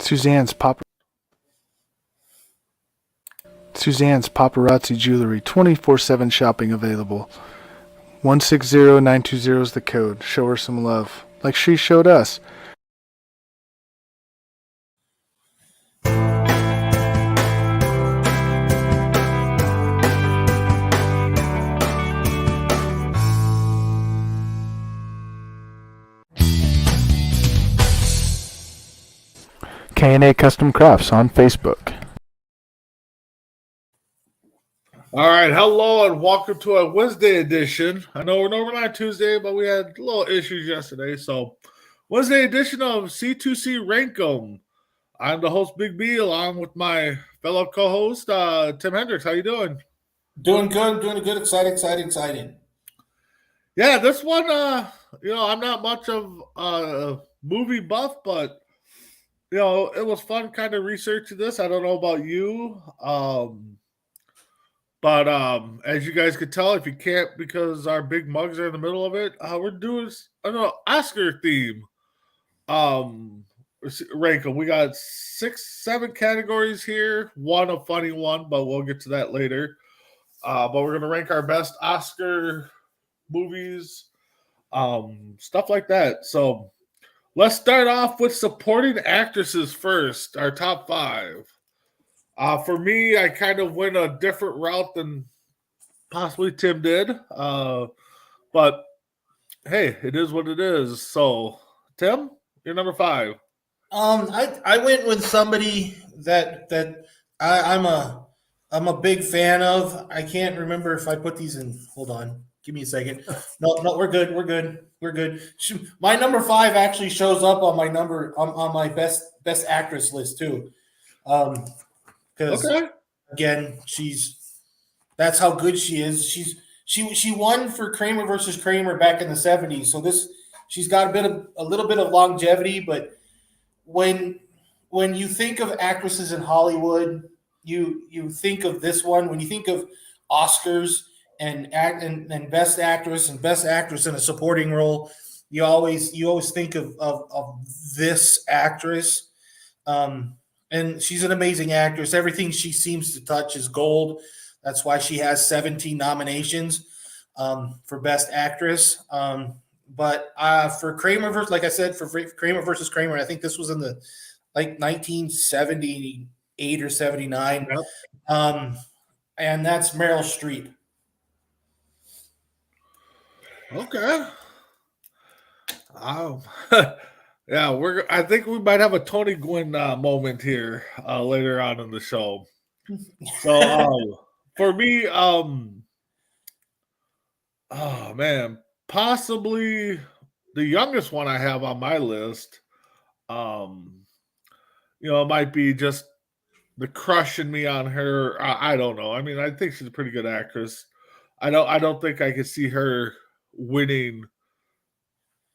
Suzanne's pop Suzanne's paparazzi jewelry, 24/7 shopping available. 160920 is the code. Show her some love, like she showed us. K&A Custom Crafts on Facebook. All right, hello and welcome to a Wednesday edition. I know we're normally on Tuesday, but we had little issues yesterday. So, Wednesday edition of C2C Rankem. I'm the host, Big B, along with my fellow co-host, Tim Hendricks. How you doing? Doing good. Excited. Yeah, this one, I'm not much of a movie buff, but it was fun kind of researching this. I don't know about you. But as you guys could tell, if you can't because our big mugs are in the middle of it, we're doing Oscar theme. Rank 'em. We got 6-7 categories here. One a funny one, but we'll get to that later. But we're gonna rank our best Oscar movies, stuff like that. So let's start off with supporting actresses first. Our top 5. For me, I kind of went a different route than possibly Tim did. But hey, it is what it is. So, Tim, you're number 5. I went with somebody that I'm a big fan of. I can't remember if I put these in. Hold on, give me a second. No, we're good. My number 5 actually shows up on my best actress list too. Because again, that's how good she is. She won for Kramer versus Kramer back in the 70s. So she's got a little bit of longevity, but when you think of actresses in Hollywood, you think of this one. When you think of Oscars and best actress and best actress in a supporting role, you always think of this actress. And she's an amazing actress. Everything she seems to touch is gold. That's why she has 17 nominations for Best Actress. But for Kramer versus, like I said, for Kramer versus Kramer, I think this was in the 1978 or 79. Yep. And that's Meryl Streep. Okay. Yeah, I think we might have a Tony Gwynn moment here later on in the show. So for me, oh man, possibly the youngest one I have on my list. It might be just the crush in me on her. I don't know. I mean, I think she's a pretty good actress. I don't think I could see her winning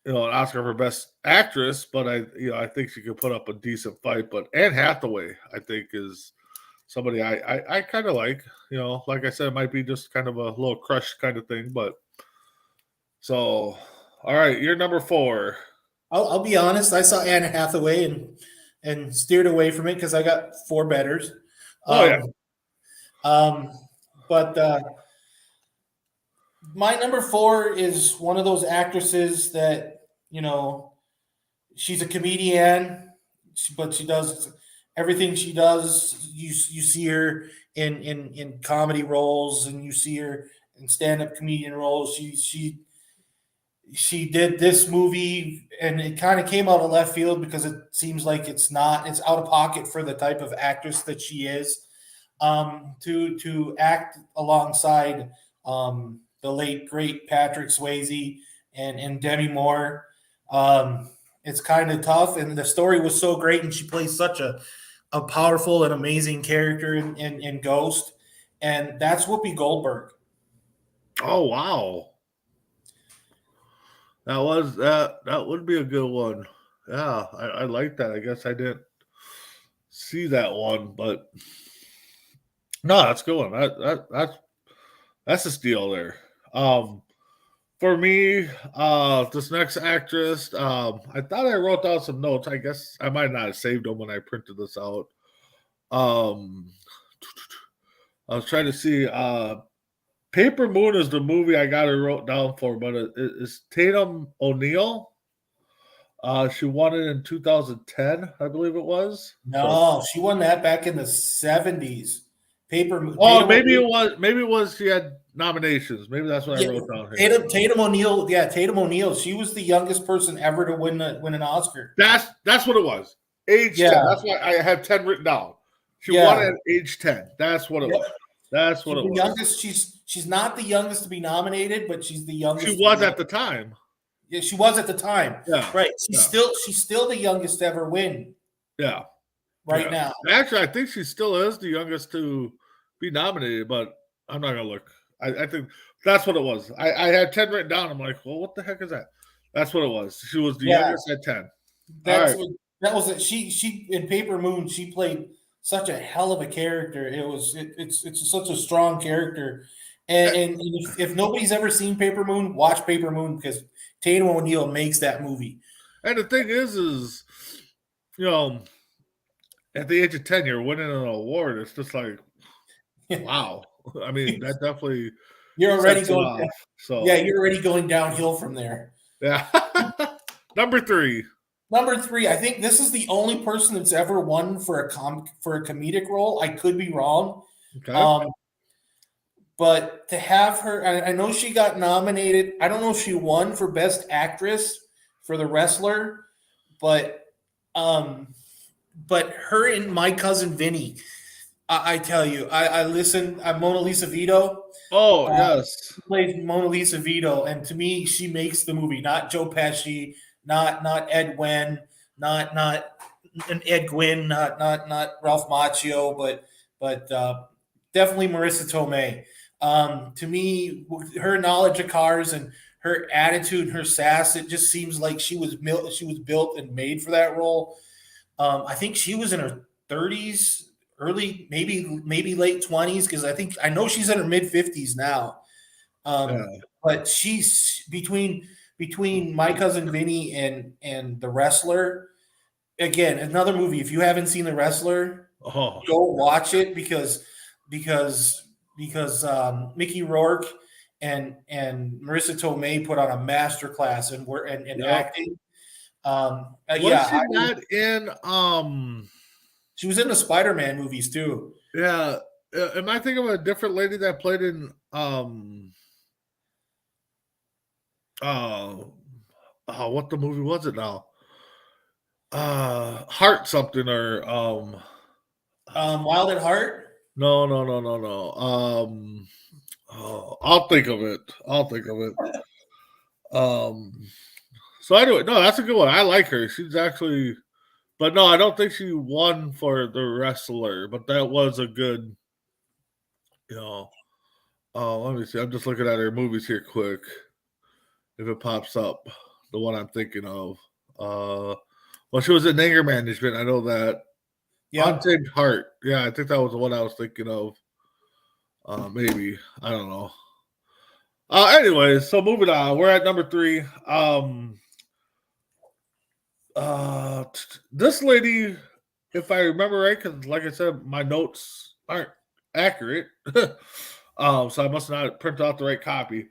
an Oscar for Best Actress, but I think she could put up a decent fight. But Anne Hathaway, I think, is somebody I kind of like. Like I said, it might be just kind of a little crush kind of thing. But so, all right, you're number 4. I'll be honest. I saw Anne Hathaway and steered away from it because I got 4 betters. But my number 4 is one of those actresses that, she's a comedian, but she does everything she does. You see her in comedy roles, and you see her in stand-up comedian roles. She did this movie, and it kind of came out of left field because it seems like it's out of pocket for the type of actress that she is. To act alongside the late great Patrick Swayze and Demi Moore, it's kind of tough. And the story was so great, and she plays such a powerful and amazing character in Ghost, and that's Whoopi Goldberg. Oh wow, that would be a good one. Yeah, I like that. I guess I didn't see that one, but no, that's a good one. That's a steal there. For me, this next actress, I thought I wrote down some notes. I guess I might not have saved them when I printed this out. Um, I was trying to see. Paper Moon is the movie I got it wrote down for, but it's Tatum O'Neal. She won it in 2010, I believe it was. No, she won that back in the 70s. Oh, maybe it was. Maybe it was. She had nominations. Maybe that's what I wrote down here. Tatum O'Neal. Yeah, Tatum O'Neal. She was the youngest person ever to win an Oscar. That's what it was. Age 10. That's why I have 10 written down. She won at age 10. That's what it was. That's what it was. Youngest. She's not the youngest to be nominated, but she's the youngest. She was at the time. Yeah, she was at the time. Yeah, right. She's still the youngest to ever win. Yeah, now. Actually, I think she still is the youngest to be nominated, but I'm not gonna look. I think that's what it was. I had 10 written down. I'm like, well, what the heck is that? That's what it was. She was the youngest at 10. That was it. She in Paper Moon. She played such a hell of a character. It's such a strong character. And if nobody's ever seen Paper Moon, watch Paper Moon because Tatum O'Neal makes that movie. And the thing is, you know, at the age of 10, you're winning an award. It's just like, wow. I mean, that definitely you're already going off, so you're already going downhill from there. Yeah. Number three, I think this is the only person that's ever won for a comedic role. I could be wrong. Okay. But to have her, I know she got nominated. I don't know if she won for Best Actress for The Wrestler, but her and My Cousin Vinny, I tell you, I listen. I'm Mona Lisa Vito. Oh, yes. She plays Mona Lisa Vito, and to me, she makes the movie. Not Joe Pesci, not Ed Wen, not Ed Gwynn, not Ralph Macchio, but definitely Marissa Tomei. To me, her knowledge of cars and her attitude and her sass, it just seems like she was built and made for that role. I think she was in her 30s, early, maybe late 20s, because I know she's in her mid 50s now. But she's between My Cousin Vinny and The Wrestler. Again, another movie. If you haven't seen The Wrestler, go watch it because Mickey Rourke and Marissa Tomei put on a masterclass in acting. Was she not in? She was in the Spider-Man movies too. Yeah, am I thinking of a different lady that played in? What the movie was it now? Heart something or Wild at Heart. No. I'll think of it. So anyway, no, that's a good one. I like her. She's actually, but no, I don't think she won for The Wrestler. But that was a good, let me see. I'm just looking at her movies here quick. If it pops up, the one I'm thinking of. Well, she was in Anger Management. I know that. Yeah. Untamed Heart. Yeah, I think that was the one I was thinking of. Maybe. I don't know. Anyway, so moving on. We're at number 3. This lady, if I remember right, because like I said, my notes aren't accurate. So I must not print out the right copy.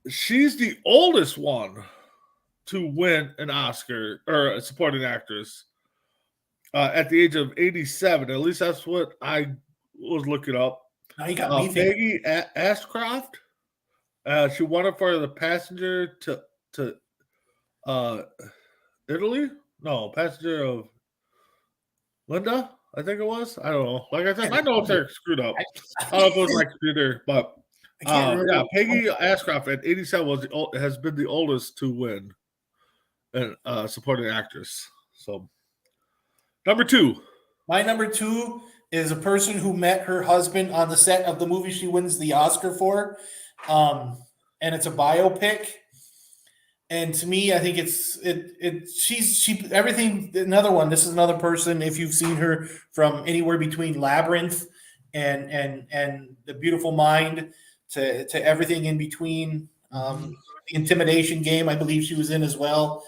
She's the oldest one to win an Oscar or a supporting actress at the age of 87. At least that's what I was looking up. Now you got me Peggy Ashcroft. She won it for The Passenger to Italy. No, Passenger of Linda. I think it was. I don't know. Like I said, my notes are screwed up. I don't know if it was my computer, but Peggy Ashcroft at 87 has been the oldest to win a supporting actress. So, number 2. My number 2 is a person who met her husband on the set of the movie she wins the Oscar for, and it's a biopic. And to me, I think she's everything. Another one. This is another person. If you've seen her from anywhere between Labyrinth and The Beautiful Mind to everything in between, The Intimidation Game, I believe she was in as well.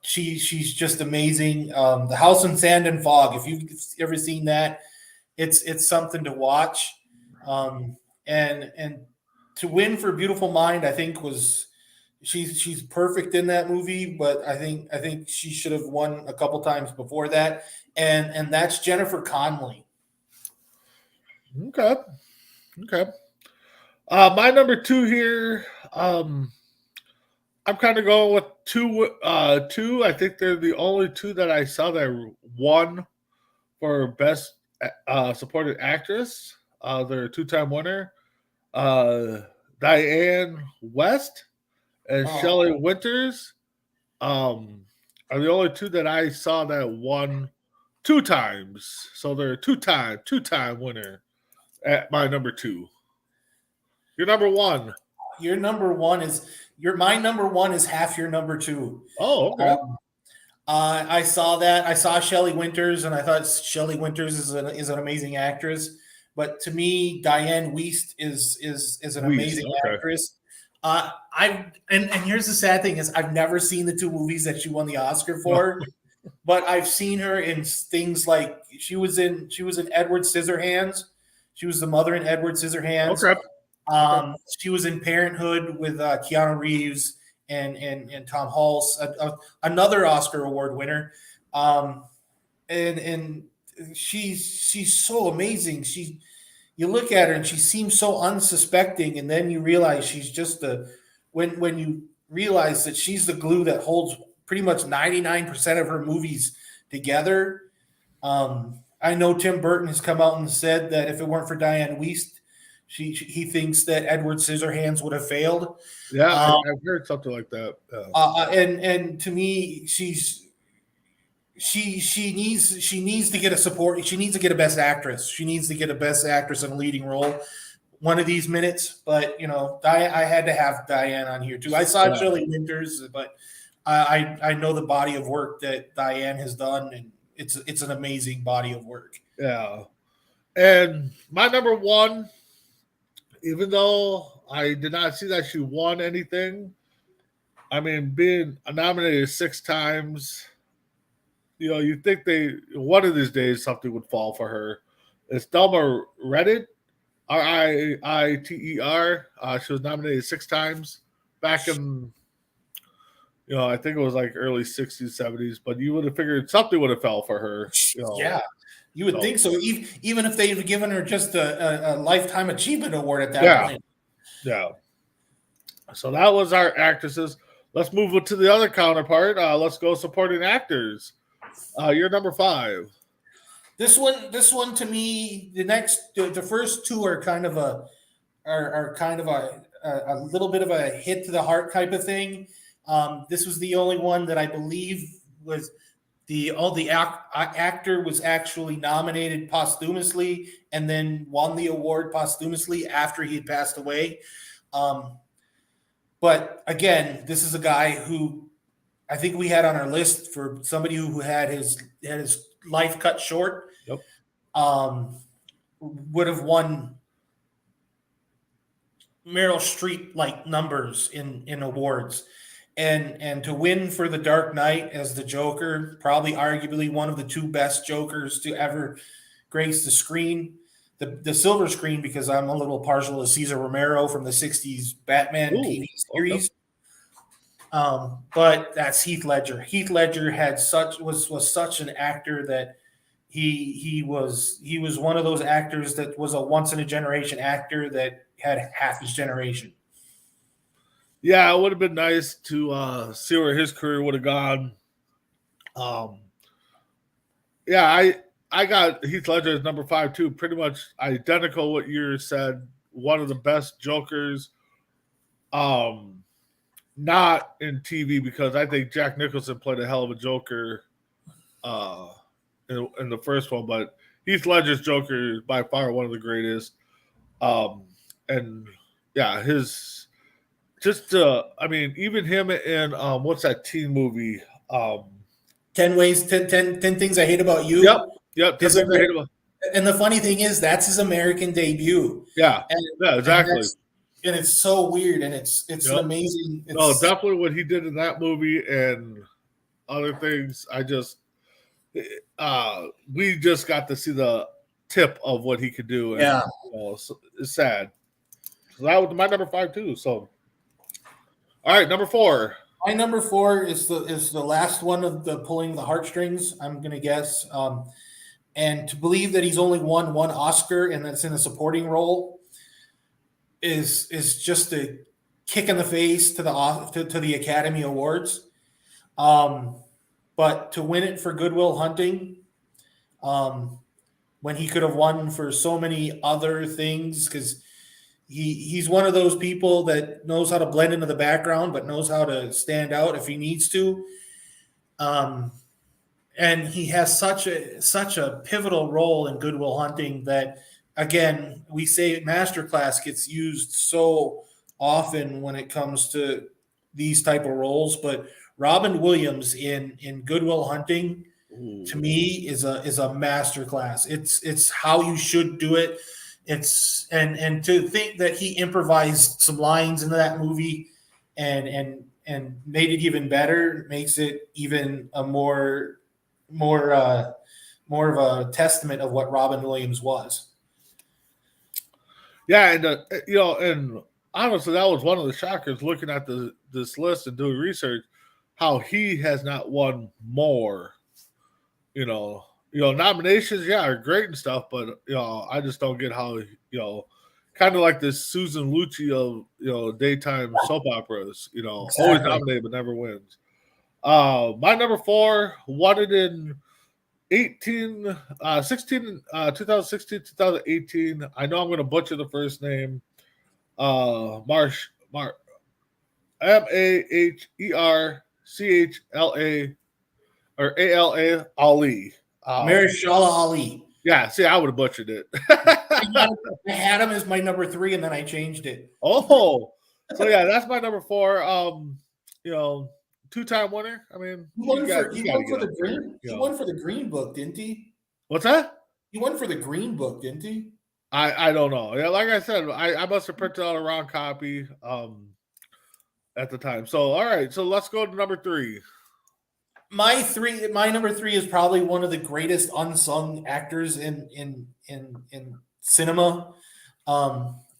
She's just amazing. The House in Sand and Fog, if you've ever seen that, it's something to watch. And to win for Beautiful Mind, I think was she's perfect in that movie, but I think she should have won a couple times before that. And that's Jennifer Connelly. Okay. My number 2 here. I'm kind of going with two. I think they're the only 2 that I saw that won for best supporting actress. They're a 2-time winner. Diane West and Shelley Winters are the only 2 that I saw that won 2 times. So they're a two-time winner at my number 2. Your number 1. Your number 1 is my number 1 is half your number 2. Oh, okay. I saw that. I saw Shelley Winters, and I thought Shelley Winters is an amazing actress. But to me, Diane Wiest is an amazing actress. And here's the sad thing is I've never seen the 2 movies that she won the Oscar for, but I've seen her in things like she was in Edward Scissorhands. She was the mother in Edward Scissorhands. Okay. She was in Parenthood with Keanu Reeves and Tom Hulce, another Oscar Award winner. And she's so amazing. You look at her and she seems so unsuspecting, and then you realize she's just when you realize that she's the glue that holds pretty much 99% of her movies together. I know Tim Burton has come out and said that if it weren't for Diane Wiest, he thinks that Edward Scissorhands would have failed. Yeah, I've heard something like that. And to me, she needs to get a support. She needs to get a best actress. She needs to get a best actress in a leading role one of these minutes. But I had to have Diane on here too. I saw Shelley Winters, but I know the body of work that Diane has done, and it's an amazing body of work. Yeah, and my number 1. Even though I did not see that she won anything, I mean, being nominated 6 times, you think one of these days something would fall for her. It's Thelma Ritter, Riiter. She was nominated 6 times back in, I think it was like early 60s, 70s, but you would have figured something would have fell for her. Yeah. You would think so, even if they've given her just a Lifetime Achievement Award at that point. Yeah. So that was our actresses. Let's move to the other counterpart. Let's go supporting actors. You're number 5. This one to me, the first 2 are kind of a little bit of a hit to the heart type of thing. This was the only one that I believe was. The actor was actually nominated posthumously and then won the award posthumously after he had passed away. But again, this is a guy who I think we had on our list for somebody who had his life cut short. Yep. Would have won Meryl Streep like numbers in awards. And to win for The Dark Knight as the Joker, probably arguably one of the 2 best Jokers to ever grace the screen, the silver screen, because I'm a little partial to Cesar Romero from the 60s Batman TV series. Okay. But that's Heath Ledger. Heath Ledger was such an actor that he was one of those actors that was a once in a generation actor that had half his generation. Yeah, it would have been nice to see where his career would have gone. I got Heath Ledger as number 5 too. Pretty much identical what you said. One of the best Jokers. Not in TV, because I think Jack Nicholson played a hell of a Joker in the first one, but Heath Ledger's Joker is by far one of the greatest. And yeah, even him in what's that teen movie? 10 Things I Hate About You. Yep. 10 Things I Hate About. And the funny thing is, that's his American debut. Yeah, exactly. and it's so weird, and it's an Yep. amazing. No, It's definitely what he did in that movie and other things. We just got to see the tip of what he could do, and yeah. so it's sad. So that was my number 5 too. So, all right, number 4. My number 4 is the last one of the pulling the heartstrings. I'm gonna guess, and to believe that he's only won one Oscar and that's in a supporting role is just a kick in the face to the Academy Awards. But to win it for Good Will Hunting, when he could have won for so many other things, because he's one of those people that knows how to blend into the background, but knows how to stand out if he needs to. And he has such a pivotal role in Good Will Hunting that, again, we say masterclass gets used so often when it comes to these type of roles, but Robin Williams in Good Will Hunting, to me, is a masterclass. It's how you should do it. It's and to think that he improvised some lines into that movie and made it even better makes it even a more of a testament of what Robin Williams was. Yeah, and and honestly, that was one of the shockers looking at this list and doing research, how he has not won more. Nominations, yeah, are great and stuff, but I just don't get how kind of like this Susan Lucci of daytime soap operas. Always Exactly. nominated but never wins. My number 4 won it in 2016, 2018. I know I'm going to butcher the first name. Marsh, Maherchla or ALA Ali. Mahershala Ali. Yeah, see, I would have butchered it. I had him as my number 3, and then I changed it. Oh, so yeah, that's my number 4. 2-time winner. I mean, He won for the Green Book, didn't he? What's that? He won for the Green Book, didn't he? I don't know. Yeah, like I said, I must have printed out a wrong copy at the time. So all right, so let's go to number 3. My number 3 is probably one of the greatest unsung actors in cinema.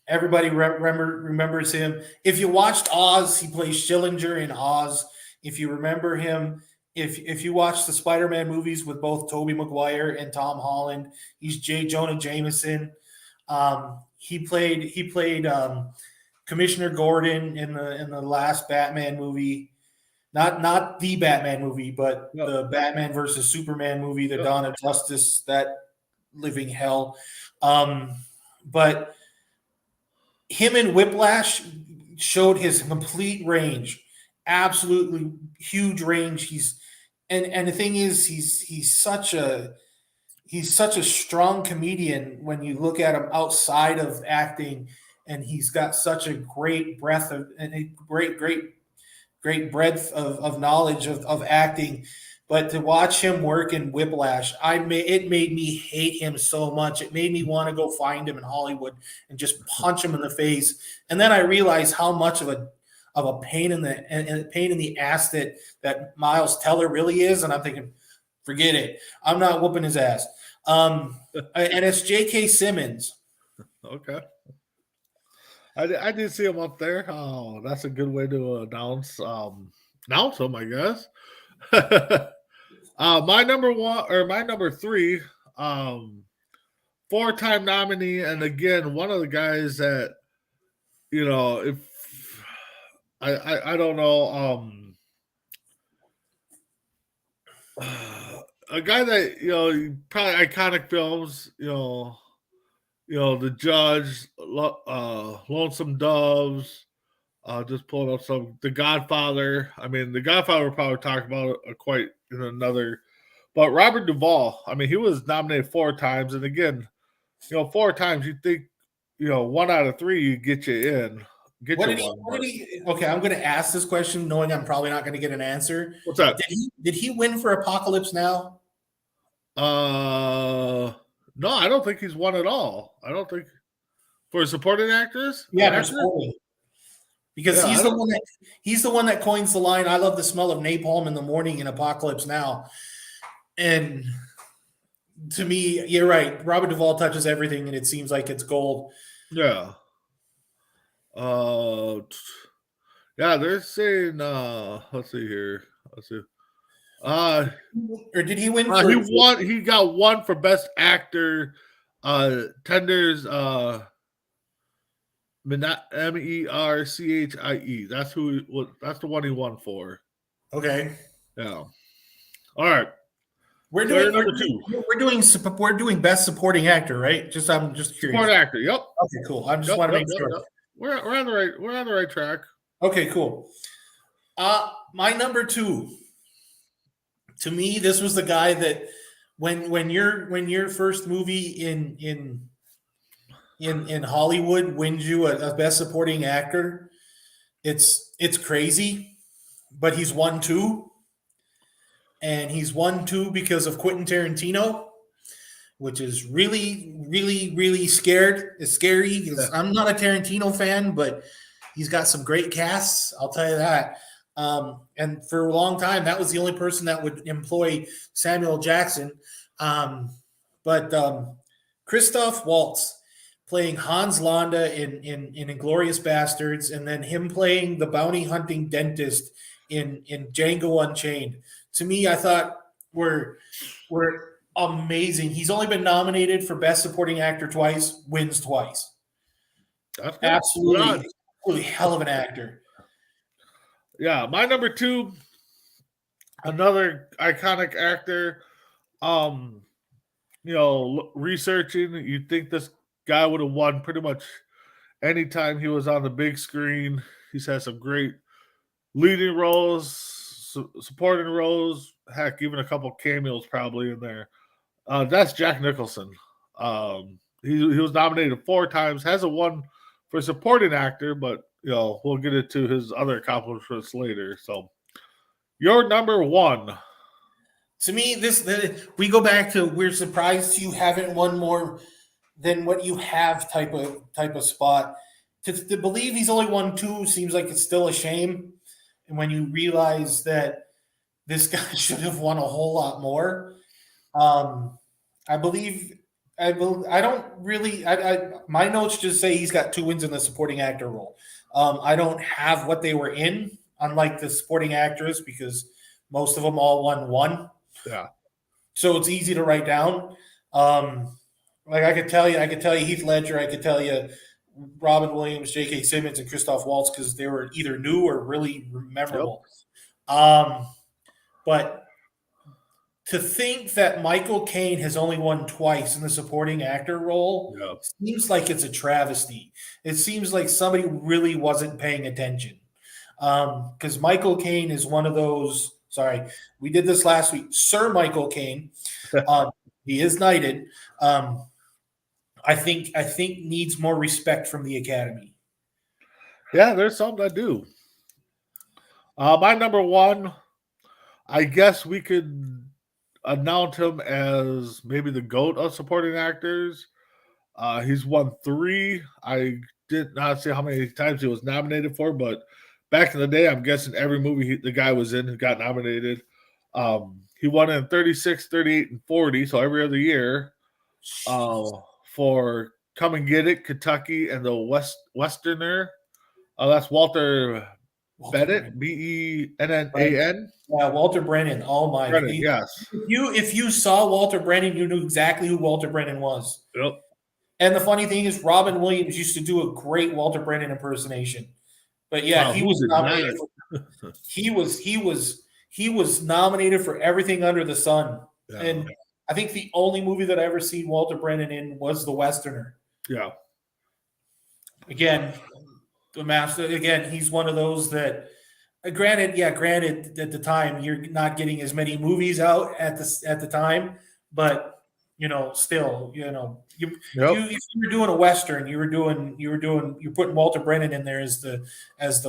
Everybody remembers him. If you watched Oz, he plays Schillinger in Oz. If you remember him, if you watch the Spider-Man movies with both Tobey Maguire and Tom Holland, he's J. Jonah Jameson. He played Commissioner Gordon in the last Batman movie. Not the Batman movie, but the Batman versus Superman movie, the Dawn of Justice, that living hell. But him in Whiplash showed his complete range, absolutely huge range. And the thing is, he's such a strong comedian when you look at him outside of acting, and he's got such a great breadth of and a great breadth of knowledge of acting. But to watch him work in Whiplash, it made me hate him so much. It made me want to go find him in Hollywood and just punch him in the face. And then I realized how much of a pain in the ass that Miles Teller really is. And I'm thinking, forget it. I'm not whooping his ass. And it's J.K. Simmons. Okay. I did see him up there. Oh, that's a good way to announce him, I guess. My number 3, 4-time nominee, and again, one of the guys that if I don't know, a guy that probably iconic films, The Judge, Lonesome Doves, just pulling up some. The Godfather. I mean, The Godfather we'll probably talk about quite in another. But Robert Duvall, I mean, he was nominated 4 times. And again, 4 times, you'd think, 1 out of 3, you get you in. Okay, I'm going to ask this question knowing I'm probably not going to get an answer. What's that? Did he win for Apocalypse Now? No, I don't think he's won at all. I don't think. For supporting actors? Yeah, for Actor? supporting. Because Yeah, he's the one that coins the line, "I love the smell of napalm in the morning in Apocalypse Now." And to me, you're right. Robert Duvall touches everything, and it seems like it's gold. Yeah. Yeah, they're saying let's see here. Let's see. Or did he win He won. He got one for best actor. Tenders. Merchie. That's who. That's the one he won for. Okay. Yeah. All right. We're So doing you're number two. we're doing best supporting actor, right? I'm just curious. Support actor. Yep. Okay, cool. I just want to make sure. Yep. We're on the right track. Okay, cool. My number two. To me, this was the guy that when your first movie in Hollywood wins you a best supporting actor, it's crazy, but he's won two, and he's won two because of Quentin Tarantino, which is really, really, really scary. Because I'm not a Tarantino fan, but he's got some great casts. I'll tell you that. And for a long time, that was the only person that would employ Samuel Jackson. But Christoph Waltz playing Hans Landa in Inglourious Bastards, and then him playing the bounty hunting dentist in Django Unchained. To me, I thought were amazing. He's only been nominated for Best Supporting Actor twice, wins twice. That's good. Absolutely hell of an actor. Yeah, my number two, another iconic actor. Researching, you'd think this guy would have won pretty much anytime he was on the big screen. He's had some great leading roles, supporting roles, heck, even a couple cameos probably in there. That's Jack Nicholson. He was nominated 4 times, hasn't won for supporting actor, but we'll get into his other accomplishments later. So, your number one. To me, we go back to we're surprised you haven't won more than what you have type of spot. To believe he's only won 2 seems like it's still a shame. And when you realize that this guy should have won a whole lot more, I don't really. My notes just say he's got 2 wins in the supporting actor role. I don't have what they were in, unlike the supporting actress, because most of them all won 1. Yeah. So it's easy to write down. Like I could tell you Heath Ledger. I could tell you Robin Williams, J.K. Simmons, and Christoph Waltz because they were either new or really memorable. Yep. But to think that Michael Caine has only won twice in the supporting actor role seems like it's a travesty. It seems like somebody really wasn't paying attention. Because Michael Caine is one of those. Sorry, we did this last week. Sir Michael Caine, he is knighted. I think needs more respect from the Academy. Yeah, there's some that do. My number one, I guess we could announce him as maybe the GOAT of supporting actors. He's won 3. I did not say how many times he was nominated for, but back in the day, I'm guessing every movie the guy was in got nominated. He won in 36, 38, and 40, so every other year for Come and Get It, Kentucky, and the Westerner. That's Walter Bennett, Bennan. Yeah, Walter Brennan. Oh my God. Yes. If you saw Walter Brennan, you knew exactly who Walter Brennan was. Yep. And the funny thing is, Robin Williams used to do a great Walter Brennan impersonation. But yeah, he was nominated. He was nominated for everything under the sun. Yeah. And I think the only movie that I ever seen Walter Brennan in was The Westerner. Yeah. Again, the master. Again, he's one of those that. Granted, at the time you're not getting as many movies out at the time, but still, if you were doing a Western, you're putting Walter Brennan in there as the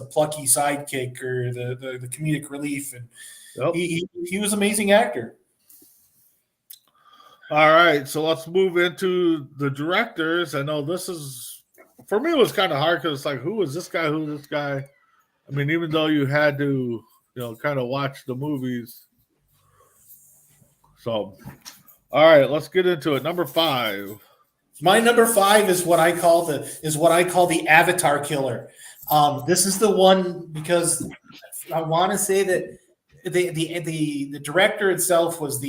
plucky sidekick or the comedic relief, and he was an amazing actor. All right, so let's move into the directors. I know this is for me, it was kind of hard because it's like, who is this guy? Who is this guy? I mean, even though you had to, kind of watch the movies. So, all right, let's get into it. Number 5. My number 5 is what I call the Avatar killer. This is the one because I want to say that the director itself was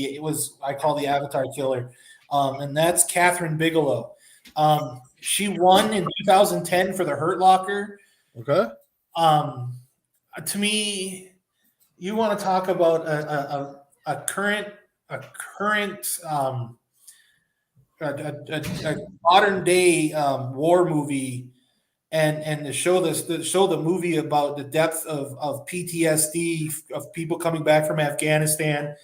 I call the Avatar killer, and that's Catherine Bigelow. She won in 2010 for The Hurt Locker. Okay. To me, you want to talk about a current a modern day war movie, and to show the movie about the depth of PTSD of people coming back from Afghanistan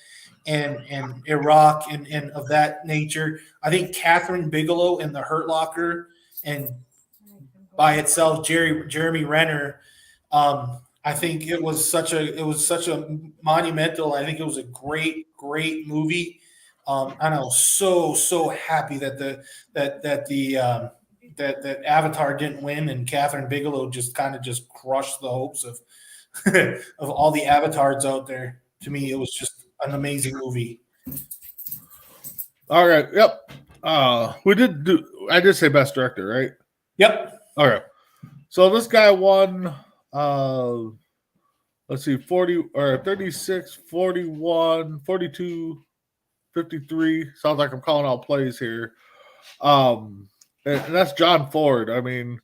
and Iraq and of that nature. I think Catherine Bigelow in The Hurt Locker and by itself, Jeremy Renner. I think it was such a monumental. I think it was a great movie. And I was so happy that that Avatar didn't win and Catherine Bigelow just crushed the hopes of of all the avatars out there. To me, it was just an amazing movie. All right. Yep. I did say best director, right? Yep. All right. So this guy won, let's see, 40 or 36, 41, 42, 53. Sounds like I'm calling out plays here. And that's John Ford. I mean,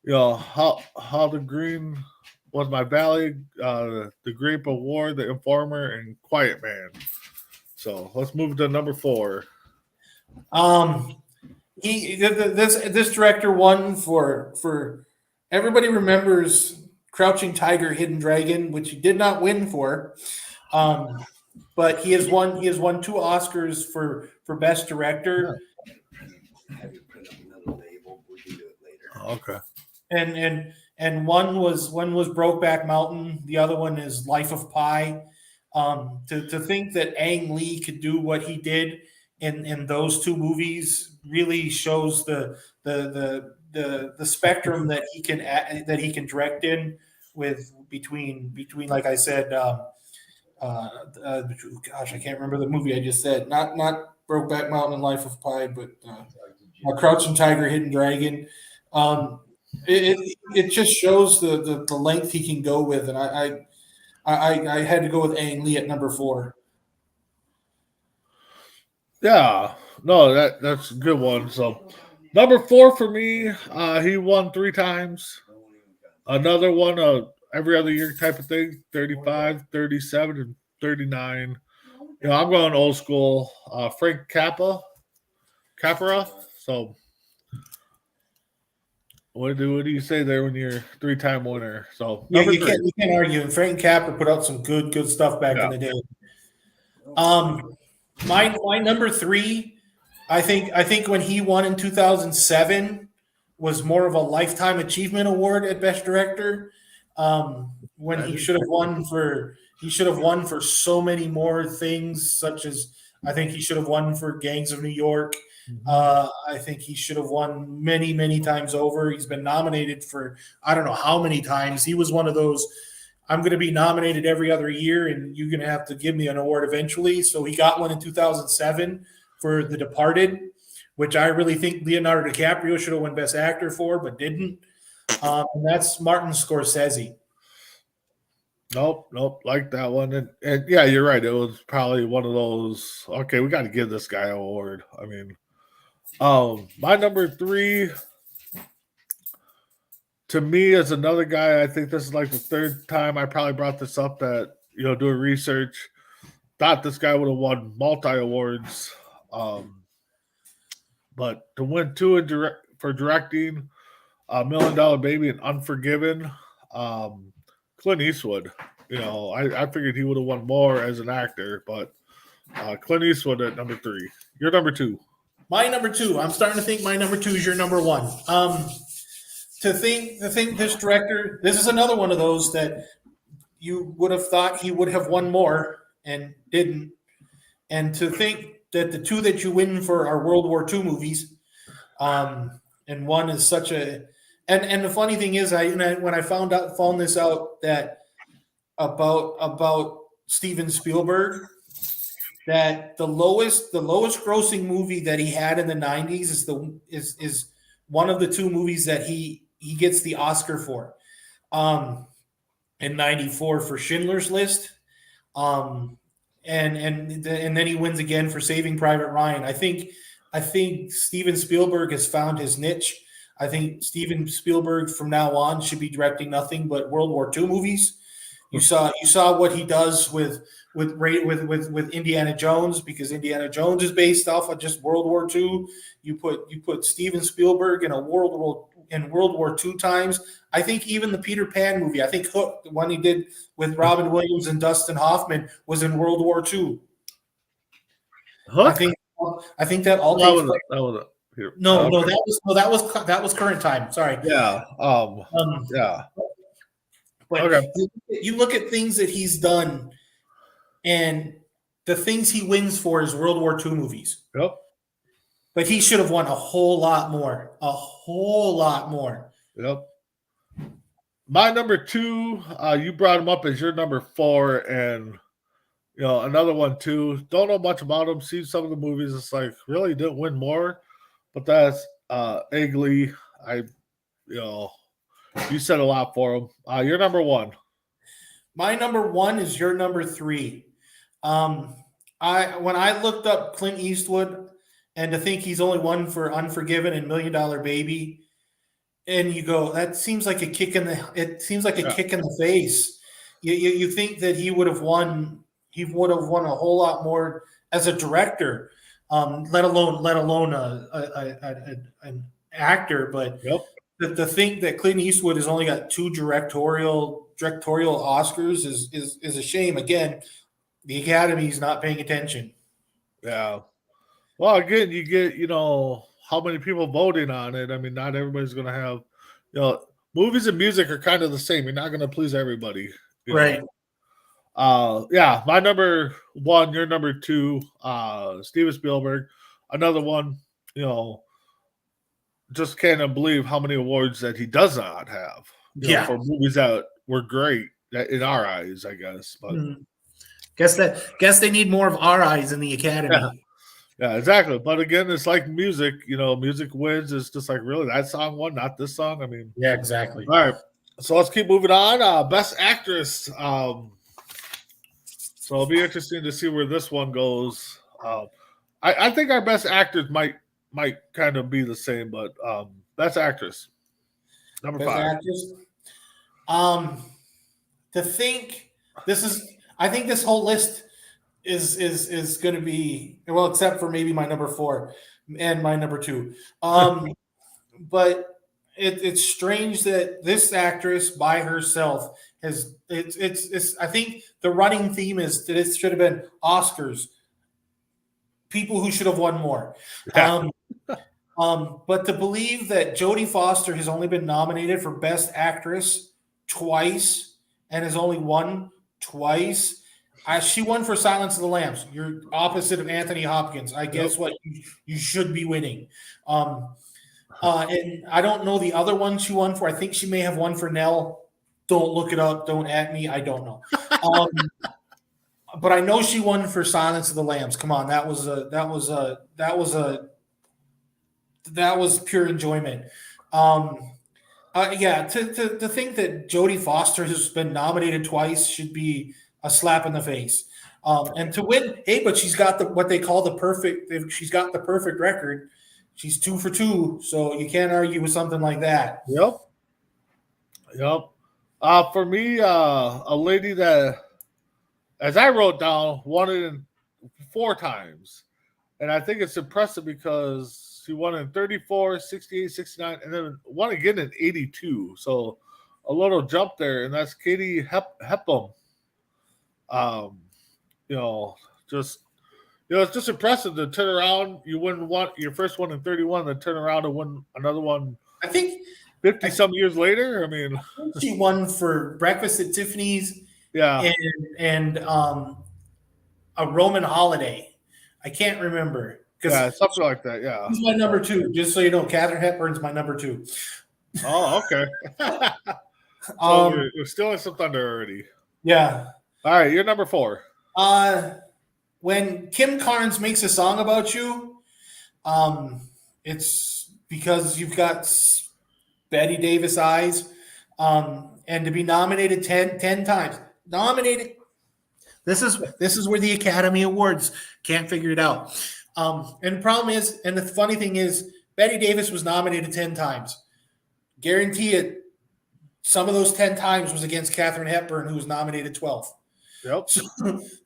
How the Green Was My Valley, The Grape of War, The Informer, and Quiet Man. So let's move to number 4. This director won for everybody remembers Crouching Tiger, Hidden Dragon, which he did not win for. But he has won 2 Oscars for best director. Okay. And one was Brokeback Mountain. The other one is Life of Pi. To think that Ang Lee could do what he did in those 2 movies really shows the spectrum that he can direct in with between like I said. Gosh, I can't remember the movie I just said. Not Brokeback Mountain and Life of Pi, but Crouching Tiger, Hidden Dragon. It just shows the length he can go with, and I had to go with Ang Lee at number 4. Yeah, no, that's a good one. So number 4 for me, he won 3 times. Another one, every other year type of thing, 35, 37, and 39. I'm going old school. Frank Capra. So what do you say there when you're 3-time winner? So yeah, you can't argue. And Frank Capra put out some good stuff back in the day. My number 3, I think when he won in 2007 was more of a lifetime achievement award at best director. When he should have won for so many more things, such as I think he should have won for Gangs of New York. I think he should have won many times over. He's been nominated for I don't know how many times. He was one of those, I'm going to be nominated every other year and you're going to have to give me an award eventually. So he got one in 2007 for The Departed, which I really think Leonardo DiCaprio should have won Best Actor for, but didn't. And that's Martin Scorsese. Nope, like that one. And yeah, you're right. It was probably one of those, okay, we got to give this guy an award. I mean, my number 3 to me is another guy. I think this is like the 3rd time I probably brought this up that, doing research, thought this guy would have won multi-awards. But to win 2 for directing, $1 Million Baby and Unforgiven, Clint Eastwood. I figured he would have won more as an actor, but Clint Eastwood at number 3. Your number 2. My number 2. I'm starting to think my number 2 is your number 1. To think this director, this is another one of those that you would have thought he would have won more and didn't. And to think that the 2 that you win for are World War II movies, and one is such a And the funny thing is, when I found this out that about Steven Spielberg, that the lowest grossing movie that he had in the 90s is one of the two movies that he gets the Oscar for. In 94 for Schindler's List. And then he wins again for Saving Private Ryan. I think Steven Spielberg has found his niche. I think Steven Spielberg from now on should be directing nothing but World War II movies. You saw what he does with Indiana Jones, because Indiana Jones is based off of just World War II. You put Steven Spielberg in World War II times. I think even the Peter Pan movie, I think Hook, the one he did with Robin Williams and Dustin Hoffman, was in World War II. Hook? I think that all takes place. That was current time. Sorry. Yeah. Yeah. But okay. You look at things that he's done, and the things he wins for is World War II movies. Yep. But he should have won a whole lot more. A whole lot more. Yep. My number 2, you brought him up as your number 4, and another one too. Don't know much about him. Seen some of the movies. It's like really didn't win more, but that's Egg Lee. You said a lot for him. You're number 1. My number 1 is your number 3. When I looked up Clint Eastwood, and to think he's only won for Unforgiven and $1 Million Baby, and you go, that seems like a kick in the. It seems like a kick in the face. You think that he would have won. He would have won a whole lot more as a director, let alone an actor. But the thing that Clint Eastwood has only got 2 directorial Oscars is a shame. Again, the Academy's not paying attention. Yeah. Well, again, you get how many people voting on it. I mean, not everybody's going to have. Movies and music are kind of the same. You're not going to please everybody, right? Yeah. My number 1, your number 2, Steven Spielberg. Another one. Just can't believe how many awards that he does not have. For movies that were great in our eyes, I guess. But guess they need more of our eyes in the Academy. Yeah, exactly. But again, it's like music. Music wins. It's just like, really, that song won, not this song. I mean, yeah, exactly. All right, so let's keep moving on. Best Actress. So it'll be interesting to see where this one goes. I think our Best Actors might kind of be the same, but Best Actress, number 5. Actress. I think this whole list is going to be, well, except for maybe my number 4 and my number 2. But it's strange that this actress by herself has. It's. I think the running theme is that it should have been Oscars. People who should have won more. Yeah. But to believe that Jodie Foster has only been nominated for Best Actress twice and has only won twice. She won for Silence of the Lambs. You're opposite of Anthony Hopkins. I guess what you should be winning. And I don't know the other one she won for. I think she may have won for Nell. Don't look it up. Don't at me. I don't know. But I know she won for Silence of the Lambs. Come on, that was pure enjoyment. To think that Jodie Foster has been nominated twice should be a slap in the face. And to win, but she's got what they call the perfect. She's got the perfect record. She's 2 for 2, so you can't argue with something like that. Yep. For me, a lady that, as I wrote down, won it 4 times, and I think it's impressive because she won in 34, 68, 69, and then won again in 82. So a little jump there, and that's Katie Hepburn. It's just impressive to turn around. You win your first one in 31, then turn around and win another one. I think 50 some years later. I mean, she won for Breakfast at Tiffany's. Yeah, and a Roman Holiday. I can't remember. Yeah, something like that. Yeah, She's my number 2. Just so you know, Katharine Hepburn's my number 2. Oh, okay. So we're stealing some thunder already. Yeah. All right, you're number 4. When Kim Carnes makes a song about you, it's because you've got Betty Davis eyes, and to be nominated 10 times, nominated. This is where the Academy Awards can't figure it out. And the problem is, and the funny thing is, Betty Davis was nominated 10 times. Guarantee it. Some of those 10 times was against Katharine Hepburn, who was nominated 12. Yep.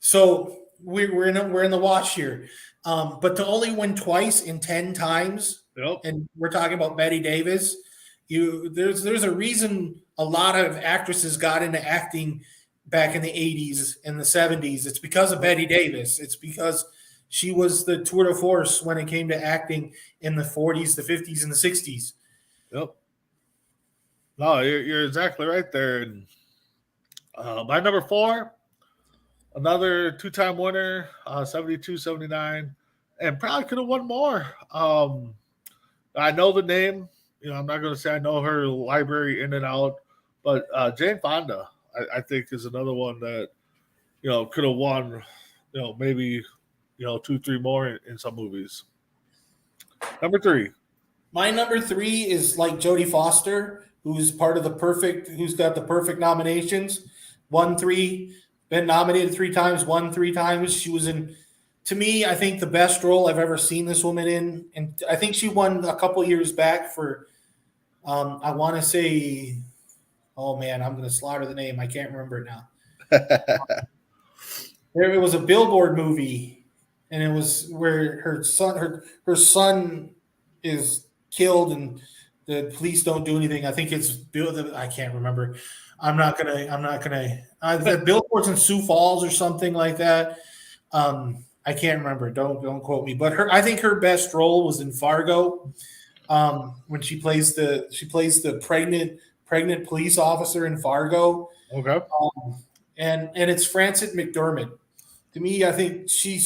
So we're in the wash here. But to only win twice in 10 times, Yep. and we're talking about Betty Davis, there's a reason a lot of actresses got into acting back in the 80s and the 70s. It's because of Betty Davis. It's because she was the tour de force when it came to acting in the 40s, the 50s, and the 60s. Yep. No, you're exactly right there. And my number 4, another 2-time winner, 72, 79, and probably could have won more. I know the name. I'm not going to say I know her library in and out, but Jane Fonda, I think, is another one that, could have won, maybe, 2, 3 more in some movies. Number 3. My number 3 is like Jodie Foster, who's got the perfect nominations. Won 3, been nominated 3 times, won 3 times. She was in, to me, I think the best role I've ever seen this woman in. And I think she won a couple years back for, I want to say, oh man, I'm going to slaughter the name. I can't remember it now. It was a Billboard movie, and it was where her son is killed and the police don't do anything. I think it's I can't remember. I'm not gonna. The Billboards in Sioux Falls or something like that. I can't remember. Don't quote me. But I think her best role was in Fargo, when she plays the pregnant police officer in Fargo. Okay. And it's Frances McDormand. To me, I think she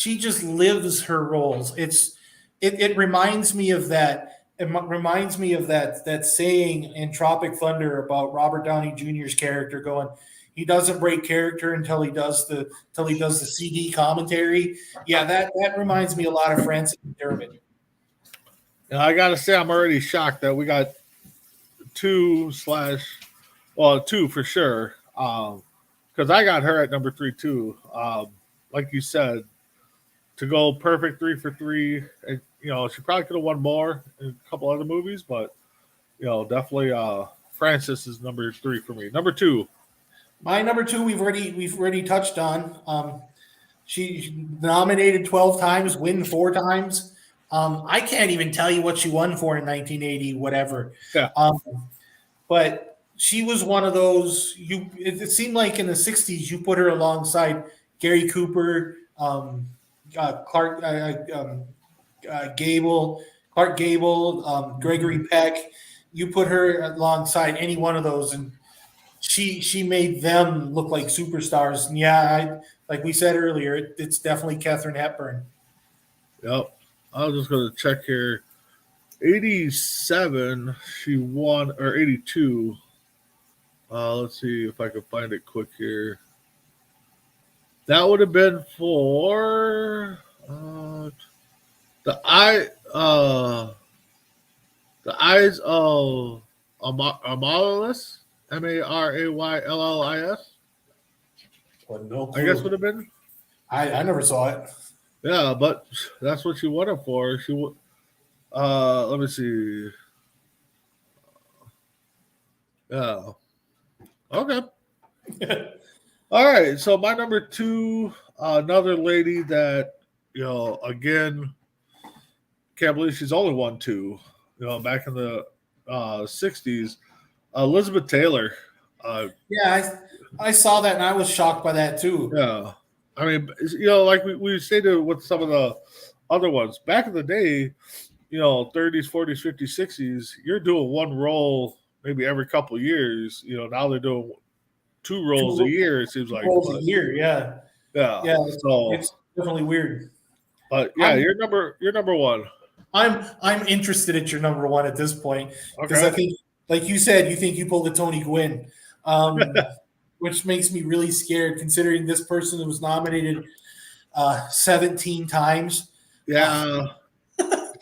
just lives her roles. It reminds me of that. It reminds me of that saying in Tropic Thunder about Robert Downey Jr.'s character going, he doesn't break character until he does the CD commentary. Yeah, that reminds me a lot of Frances McDormand. And I gotta say, I'm already shocked that we got 2 for sure. Because I got her at number 3 too. Like you said, to go perfect 3 for 3. And, she probably could have won more in a couple other movies, but definitely Frances is number 3 for me. Number 2. My number 2, we've already touched on. She nominated 12 times, win 4 times. I can't even tell you what she won for in 1980, whatever. Yeah. But she was one of those. It seemed like in the 60s, you put her alongside Gary Cooper, Clark Gable, Gregory Peck. You put her alongside any one of those, and she made them look like superstars. And yeah, like we said earlier, it's definitely Katharine Hepburn. Yep. I was just going to check here. 87, she won, or 82. Let's see if I can find it quick here. That would have been for the eyes of Amaryllis, Marayyllis. No I guess would have been. I never saw it. Yeah, but that's what she won it for. Let me see. Yeah. Okay. All right. So my number 2, another lady that, again, can't believe she's only won 2, back in the 60s, Elizabeth Taylor. Yeah, I saw that and I was shocked by that too. Yeah. I mean, like we stated with some of the other ones, back in the day, 30s, 40s, 50s, 60s, you're doing one role maybe every couple of years. Now they're doing 2 roles a year, it seems like. 2 roles a year, yeah. Yeah. Yeah, so it's definitely weird. But yeah, you're number 1. I'm interested at your number one at this point because I Okay. think, like you said, you think you pulled a Tony Gwynn, which makes me really scared considering this person was nominated 17 times. Yeah,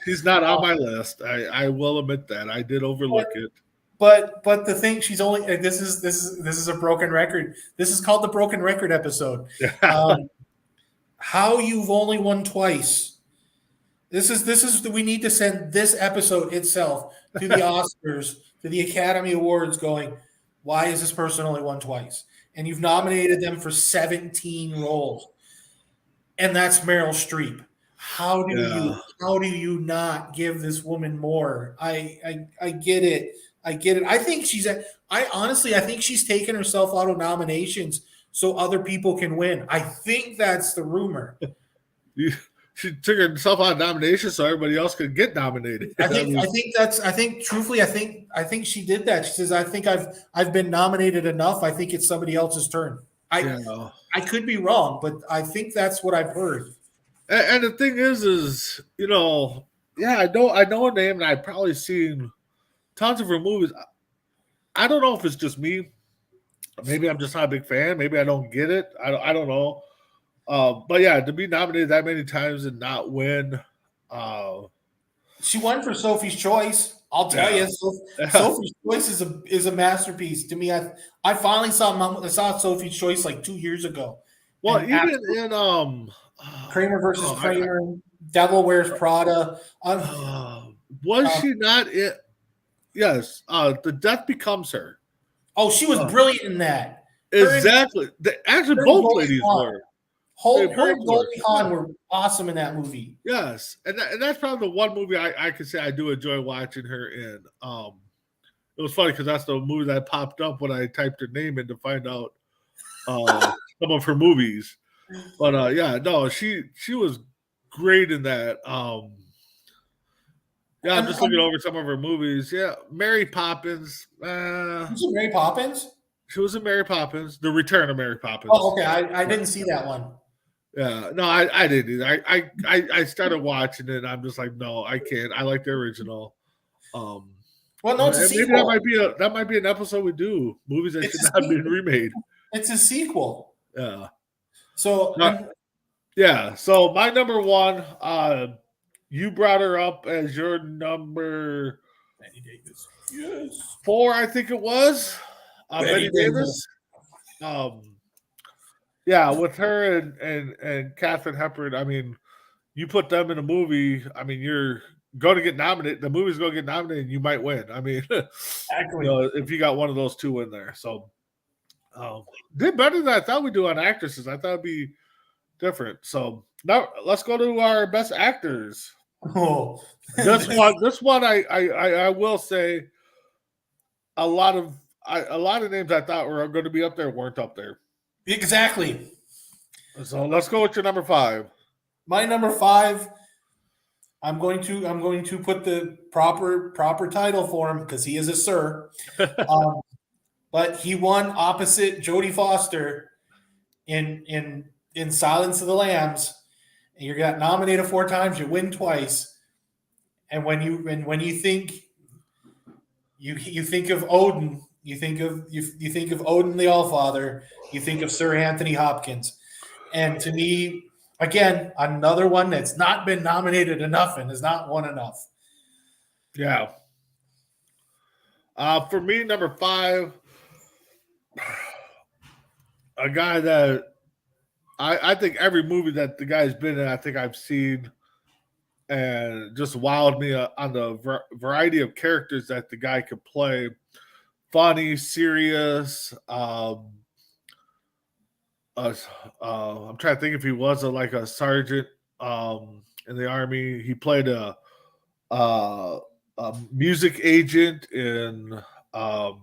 she's not on my list. I will admit that I did overlook it. But the thing, she's only this is a broken record. This is called the broken record episode. Yeah. How you've only won twice. This is we need to send this episode itself to the Oscars, to the Academy Awards, going, why is this person only won twice? And you've nominated them for 17 roles, and that's Meryl Streep. Yeah. How do you not give this woman more? I get it. I get it. I honestly I think she's taken herself out of nominations so other people can win. I think that's the rumor. She took herself out of nomination so everybody else could get nominated. I think truthfully I think she did that. She says I think I've been nominated enough. I think it's somebody else's turn. Yeah. I could be wrong, but I think that's what I've heard. And the thing is, yeah, I know her name, and I've probably seen tons of her movies. I don't know if it's just me. Maybe I'm just not a big fan. Maybe I don't get it. I don't know. But yeah, to be nominated that many times and not win. She won for Sophie's Choice. I'll tell you, Sophie's Choice is a masterpiece to me. I finally saw Sophie's Choice like 2 years ago. Well, And even in Kramer versus Kramer, Devil Wears Prada. was she not it? Yes, The Death Becomes Her. Oh, she was brilliant in that. Exactly. Actually, both ladies were. Her and Goldie Hawn were awesome in that movie. Yes, and that's probably the one movie I could say I do enjoy watching her in. It was funny because that's the movie that popped up when I typed her name in to find out some of her movies. But yeah, no, she was great in that. Yeah, I'm just looking over some of her movies. Yeah, Mary Poppins. Was it Mary Poppins? She was in Mary Poppins, The Return of Mary Poppins. Oh, okay. I didn't see that one. Yeah, no, I didn't either. I started watching it. And I'm just like, no, I can't. I like the original. Well, no, it's a maybe sequel. that might be an episode we do. Movies that should not be remade. It's a sequel. Yeah. So yeah. So my number one, you brought her up as your number Betty Davis. Yes. 4, I think it was. Betty Davis. Yeah, with her and Katharine Hepburn, I mean, you put them in a movie, I mean, you're going to get nominated. The movie's going to get nominated, and you might win. I mean, Exactly. if you got one of those two in there. So, did better than I thought we'd do on actresses. I thought it'd be different. So now let's go to our best actors. Oh. This one, I will say, a lot of names I thought were going to be up there weren't up there. Exactly. So let's go with your number 5. My number 5. I'm going to put the proper title for him because he is a sir. But he won opposite Jodie Foster in Silence of the Lambs. And you got nominated 4 times, you win twice. And when you think of Odin, you think of Odin the Allfather, you think of Sir Anthony Hopkins. And to me, again, another one that's not been nominated enough and has not won enough. Yeah. For me, number 5, a guy that I think every movie that the guy's been in, I think I've seen, and just wowed me on the variety of characters that the guy could play. Funny, serious. I'm trying to think if he was like a sergeant in the Army. He played a music agent in. Can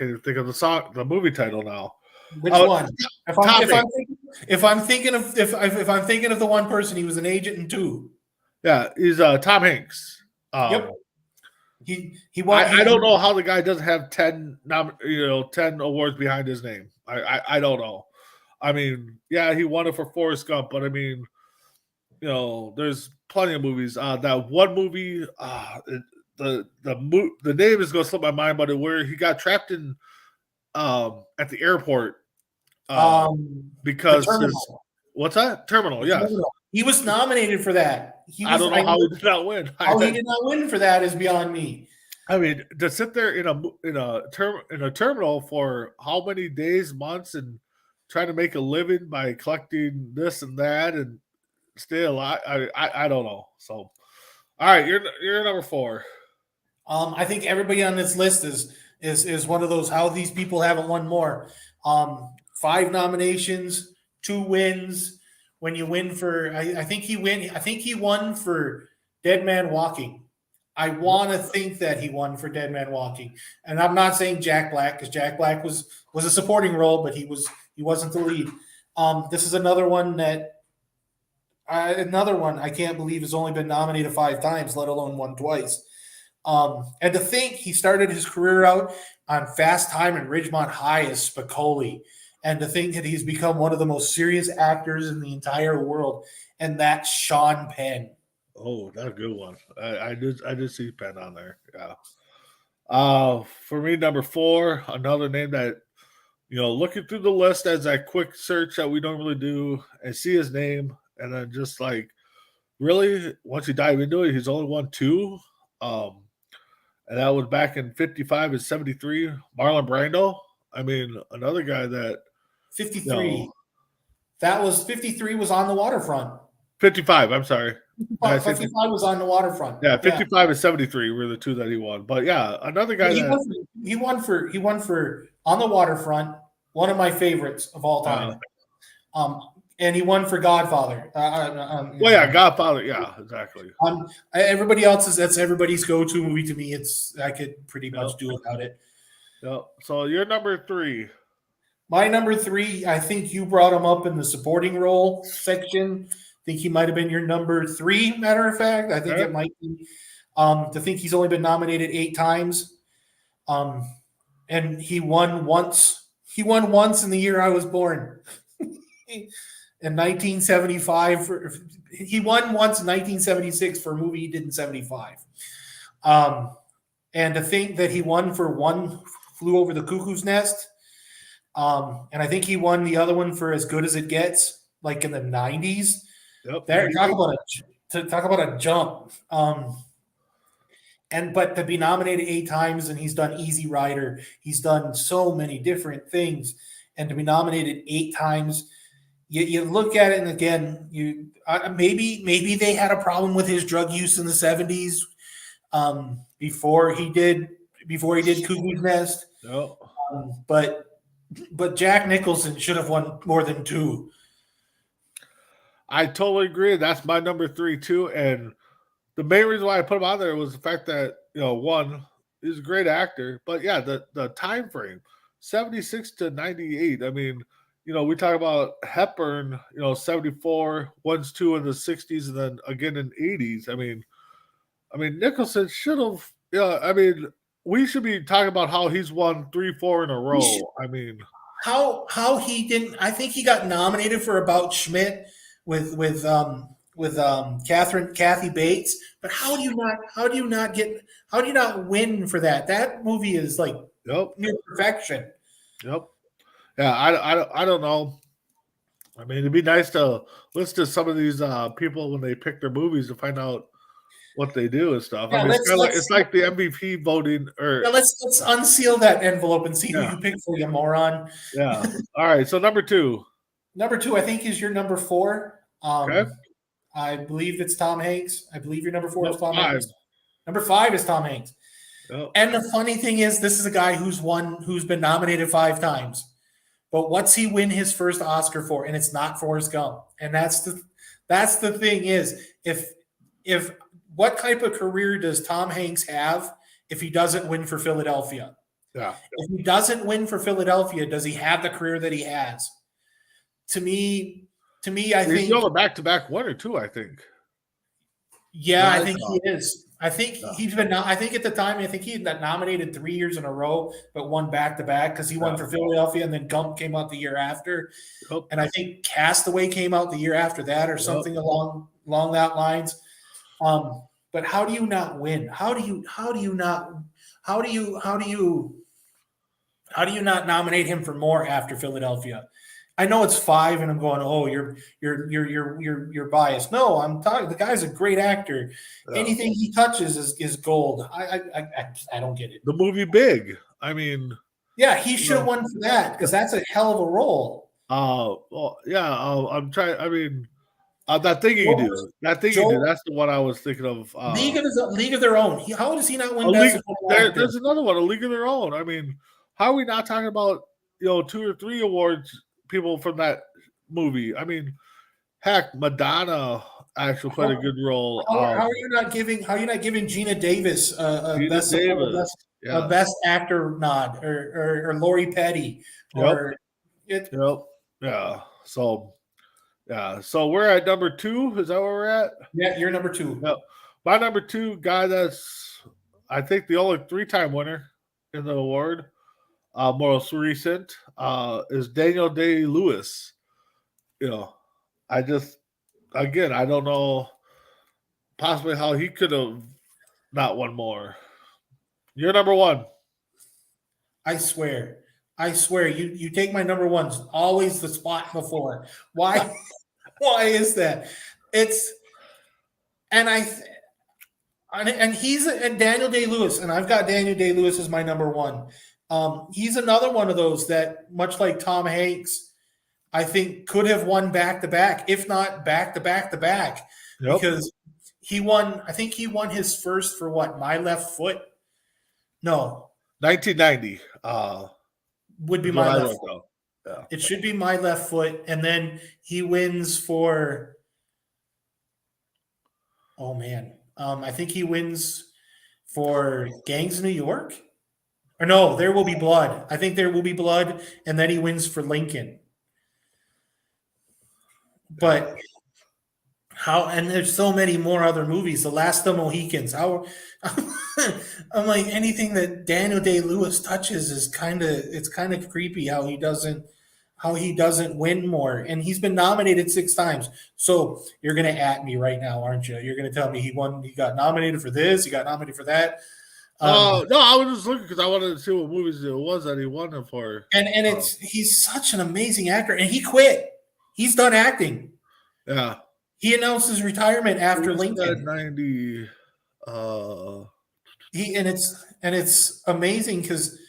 you think of the movie title now? Which one? If I'm thinking of the one person, he was an agent in 2. Yeah, he's Tom Hanks. Yep. I don't know how the guy doesn't have 10 awards behind his name. I don't know. I mean, yeah, he won it for Forrest Gump, but I mean, there's plenty of movies. That one movie, the name is going to slip my mind, but where he got trapped in at the airport because what's that? Terminal, yes. He was nominated for that. I don't know how he did not win. How he did not win for that is beyond me. I mean, to sit there in a terminal for how many days, months, and trying to make a living by collecting this and that, and still, I don't know. So, all right, you're number 4. I think everybody on this list is one of those how these people haven't won more. 5 nominations, 2 wins. When you win for, I think he won for Dead Man Walking. I want to think that he won for Dead Man Walking, and I'm not saying Jack Black because Jack Black was a supporting role, but he wasn't the lead. This is another one I can't believe has only been nominated 5 times, let alone won twice. And to think he started his career out on Fast Time and Ridgemont High as Spicoli, and to think that he's become one of the most serious actors in the entire world, and that's Sean Penn. Oh, that's a good one. I did see Penn on there. Yeah. For me, number 4, another name that, looking through the list as a quick search that we don't really do and see his name, and then just like really once you dive into it, he's only won 2. And that was back in 55 and 73. Marlon Brando. I mean, another guy that 53. That was 53 was on the waterfront. 55, I'm sorry. 55 was on the waterfront. Yeah, 55 and 73 were the 2 that he won. But yeah, another guy he won for On the Waterfront, one of my favorites of all time. And he won for Godfather. Godfather. Yeah, exactly. Everybody else that's everybody's go-to movie to me. I could pretty much do without it. Yep. So you're number 3. My number 3, I think you brought him up in the supporting role section. I think he might have been your number 3, matter of fact. I think it might be. To think he's only been nominated 8 times. And he won once. He won once in the year I was born. In 1975. He won once in 1976 for a movie he did in 75. And to think that he won for One Flew Over the Cuckoo's Nest. And I think he won the other one for As Good as It Gets, like in the 90s. Yep. There, talk about a jump. But to be nominated 8 times, and he's done Easy Rider, he's done so many different things, and to be nominated 8 times, you look at it, and again, maybe they had a problem with his drug use in the 70s, before he did Cuckoo's Nest. No. But Jack Nicholson should have won more than 2. I totally agree. That's my number 3 too. And the main reason why I put him on there was the fact that, one, he's a great actor, but yeah, the time frame, 76 to 98. I mean, we talk about Hepburn, 74, 1-2 in the 60s, and then again in 80s. I mean, Nicholson should have, we should be talking about how he's won 3-4 in a row. I mean, how he didn't. I think he got nominated for About Schmidt with Kathy Bates. But how do you not win for that? That movie is like near perfection. Yep. Yeah, I don't know. I mean, it'd be nice to listen to some of these people when they pick their movies to find out what they do and stuff. Yeah, it's like the MVP voting. Let's unseal that envelope and see who you pick for, you moron. Yeah. All right. So number 2. Number 2, I think, is your number 4. Okay. I believe it's Tom Hanks. I believe your number 4 is Tom 5. Hanks. Number 5 is Tom Hanks. Oh. And the funny thing is, this is a guy who's been nominated 5 times. But what's he win his first Oscar for? And it's not Forrest Gump. And that's the thing is, if what type of career does Tom Hanks have if he doesn't win for Philadelphia? Yeah. If he doesn't win for Philadelphia, does he have the career that he has? To me, I think he's going back-to-back 1 or 2. I think. Yeah, I think he is. I think he's been. I think at the time, I think he got nominated 3 years in a row, but won back-to-back because he won for Philadelphia, and then Gump came out the year after, and I think Castaway came out the year after that, or something along that lines. But how do you not win? How do you not nominate him for more after Philadelphia? I know it's 5, and I'm going, oh, you're biased. No, I'm talking. The guy's a great actor. Yeah. Anything he touches is gold. I don't get it. The movie Big. I mean, Yeah, he should have won for that because that's a hell of a role. well, yeah. I'm trying. I mean, that thing you do. That thing you do. That's the one I was thinking of. League of Their Own. How does he not win Best Supporting Actor? There's another one, A League of Their Own. I mean, how are we not talking about 2 or 3 awards people from that movie? I mean, heck, Madonna actually played a good role. How are you not giving Gina Davis a best actor nod or Lori Petty or Yep. Yeah. So we're at number 2. Is that where we're at? Yeah, you're number 2. Yep. My number 2 guy that's I think the only 3-time winner in the award, most recent, is Daniel Day-Lewis. I don't know possibly how he could have not won more. You're number 1. I swear, you take my number 1s always the spot before. Why? Why is that? It's and Daniel Day-Lewis, and I've got Daniel Day-Lewis as my number 1. He's another one of those that, much like Tom Hanks, I think could have won back to back, if not back to back to back, because he won. I think he won his first for what? My Left Foot. No, 1990 would be My Left Foot. Yeah. It should be My Left Foot, and then he wins for. Oh man, I think he wins for Gangs of New York, or no, There Will Be Blood. I think There Will Be Blood, and then he wins for Lincoln. But how? And there's so many more other movies. The Last of the Mohicans. I'm like, anything that Daniel Day-Lewis touches is kind of creepy. How he doesn't win more, and he's been nominated 6 times. So you're gonna at me right now, aren't you? You're gonna tell me he got nominated for this, he got nominated for that. No, I was just looking because I wanted to see what movies it was that he won them for. And he's such an amazing actor, and he quit. He's done acting. Yeah. He announced his retirement after Lincoln. 90. It's amazing because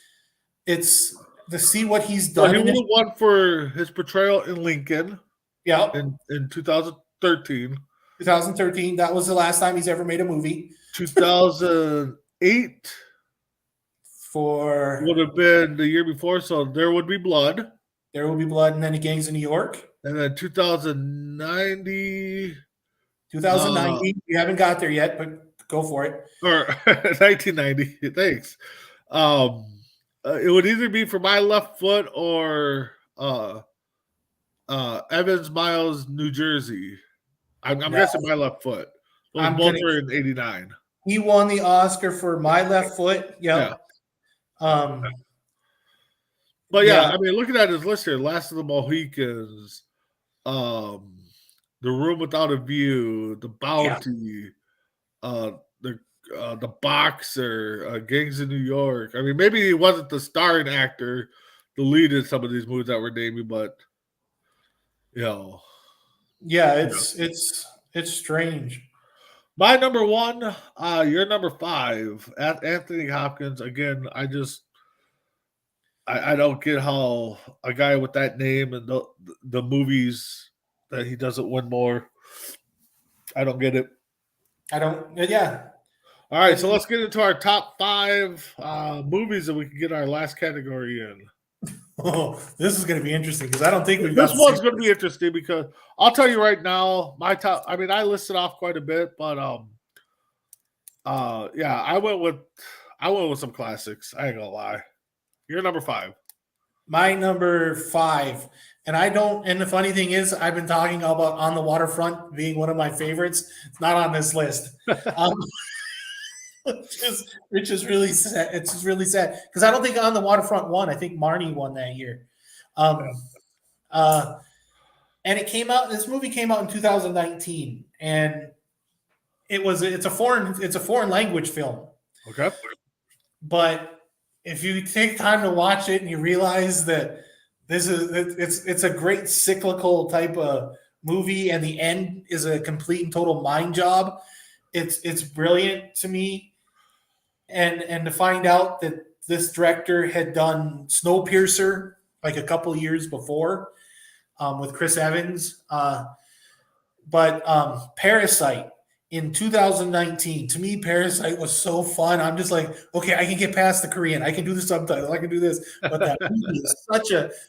it's to see what he's done. He would have won for his portrayal in Lincoln. Yeah. In 2013. 2013. That was the last time he's ever made a movie. 2008 would have been the year before, so There Would Be Blood. There Will Be Blood, and then Gangs of New York. And then 2090. 2090. You haven't got there yet, but go for it. Or 1990. Thanks. It would either be for My Left Foot or Evans Miles, New Jersey. I'm guessing My Left Foot. Both were in 89. He won the Oscar for My Left Foot. Yep. Yeah. But I mean, looking at his list here, Last of the Mohicans, The Room Without a View, The Bounty, the Boxer, Gangs of New York. I mean, maybe he wasn't the starring actor, the lead in some of these movies that were naming, but yeah, it's strange. My number 1, your number 5, Anthony Hopkins. Again, I don't get how a guy with that name and the movies that he doesn't win more. I don't get it. Yeah. All right, so let's get into our top 5 movies that we can get our last category in. Oh, this is going to be interesting because I don't think we've got. This one's going to be interesting because I'll tell you right now, my top. I mean, I listed off quite a bit, but I went with some classics. I ain't gonna lie. You're number 5. My number 5. And the funny thing is, I've been talking about On the Waterfront being one of my favorites. It's not on this list. Which is really sad. It's just really sad because I don't think On the Waterfront won. I think Marnie won that year. And it came out. This movie came out in 2019, and it's a foreign language film. Okay. But if you take time to watch it and you realize that it's a great cyclical type of movie, and the end is a complete and total mind job, it's brilliant to me. And to find out that this director had done Snowpiercer like a couple years before, with Chris Evans, but Parasite in 2019, to me, Parasite was so fun. I'm just like, okay, I can get past the Korean. I can do the subtitles. I can do this. But that movie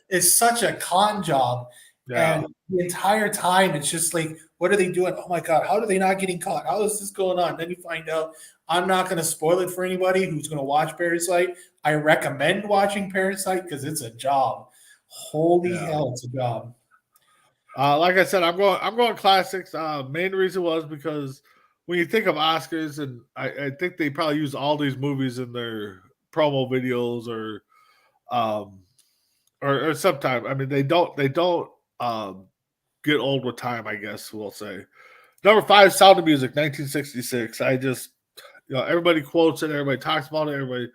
is such a con job. Yeah. And the entire time, it's just like, what are they doing? Oh my God, how are they not getting caught? How is this going on? Then you find out. I'm not going to spoil it for anybody who's going to watch Parasite. I recommend watching Parasite because it's a job. Holy hell, it's a job. Like I said, I'm going classics. Main reason was because when you think of Oscars, and I think they probably use all these movies in their promo videos or sometime. I mean, they don't get old with time, I guess we'll say. Number 5, Sound of Music, 1966. I just, everybody quotes it, everybody talks about it, everybody.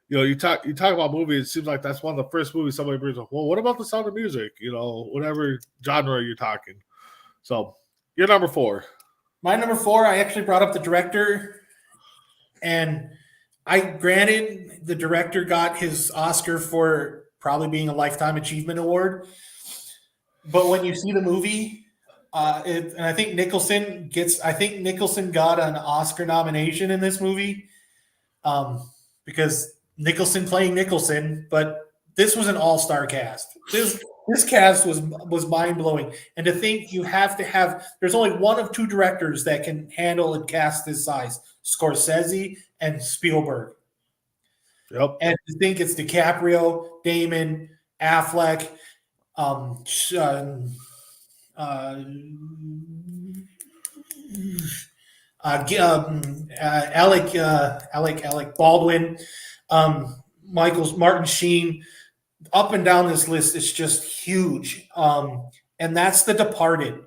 You talk about movies. It seems like that's one of the first movies somebody brings up. Well, what about the Sound of Music? Whatever genre you're talking. So, you're number 4. My number 4, I actually brought up the director, and granted the director got his Oscar for probably being a Lifetime Achievement Award, but when you see the movie, and I think Nicholson got an Oscar nomination in this movie, because Nicholson playing Nicholson, but this was an all-star cast. This cast was mind-blowing. And to think you have to have, there's only one of 2 directors that can handle a cast this size, Scorsese and Spielberg. Yep. And to think it's DiCaprio, Damon, Affleck, Alec Baldwin, Martin Sheen, up and down this list, it's just huge. And that's The Departed.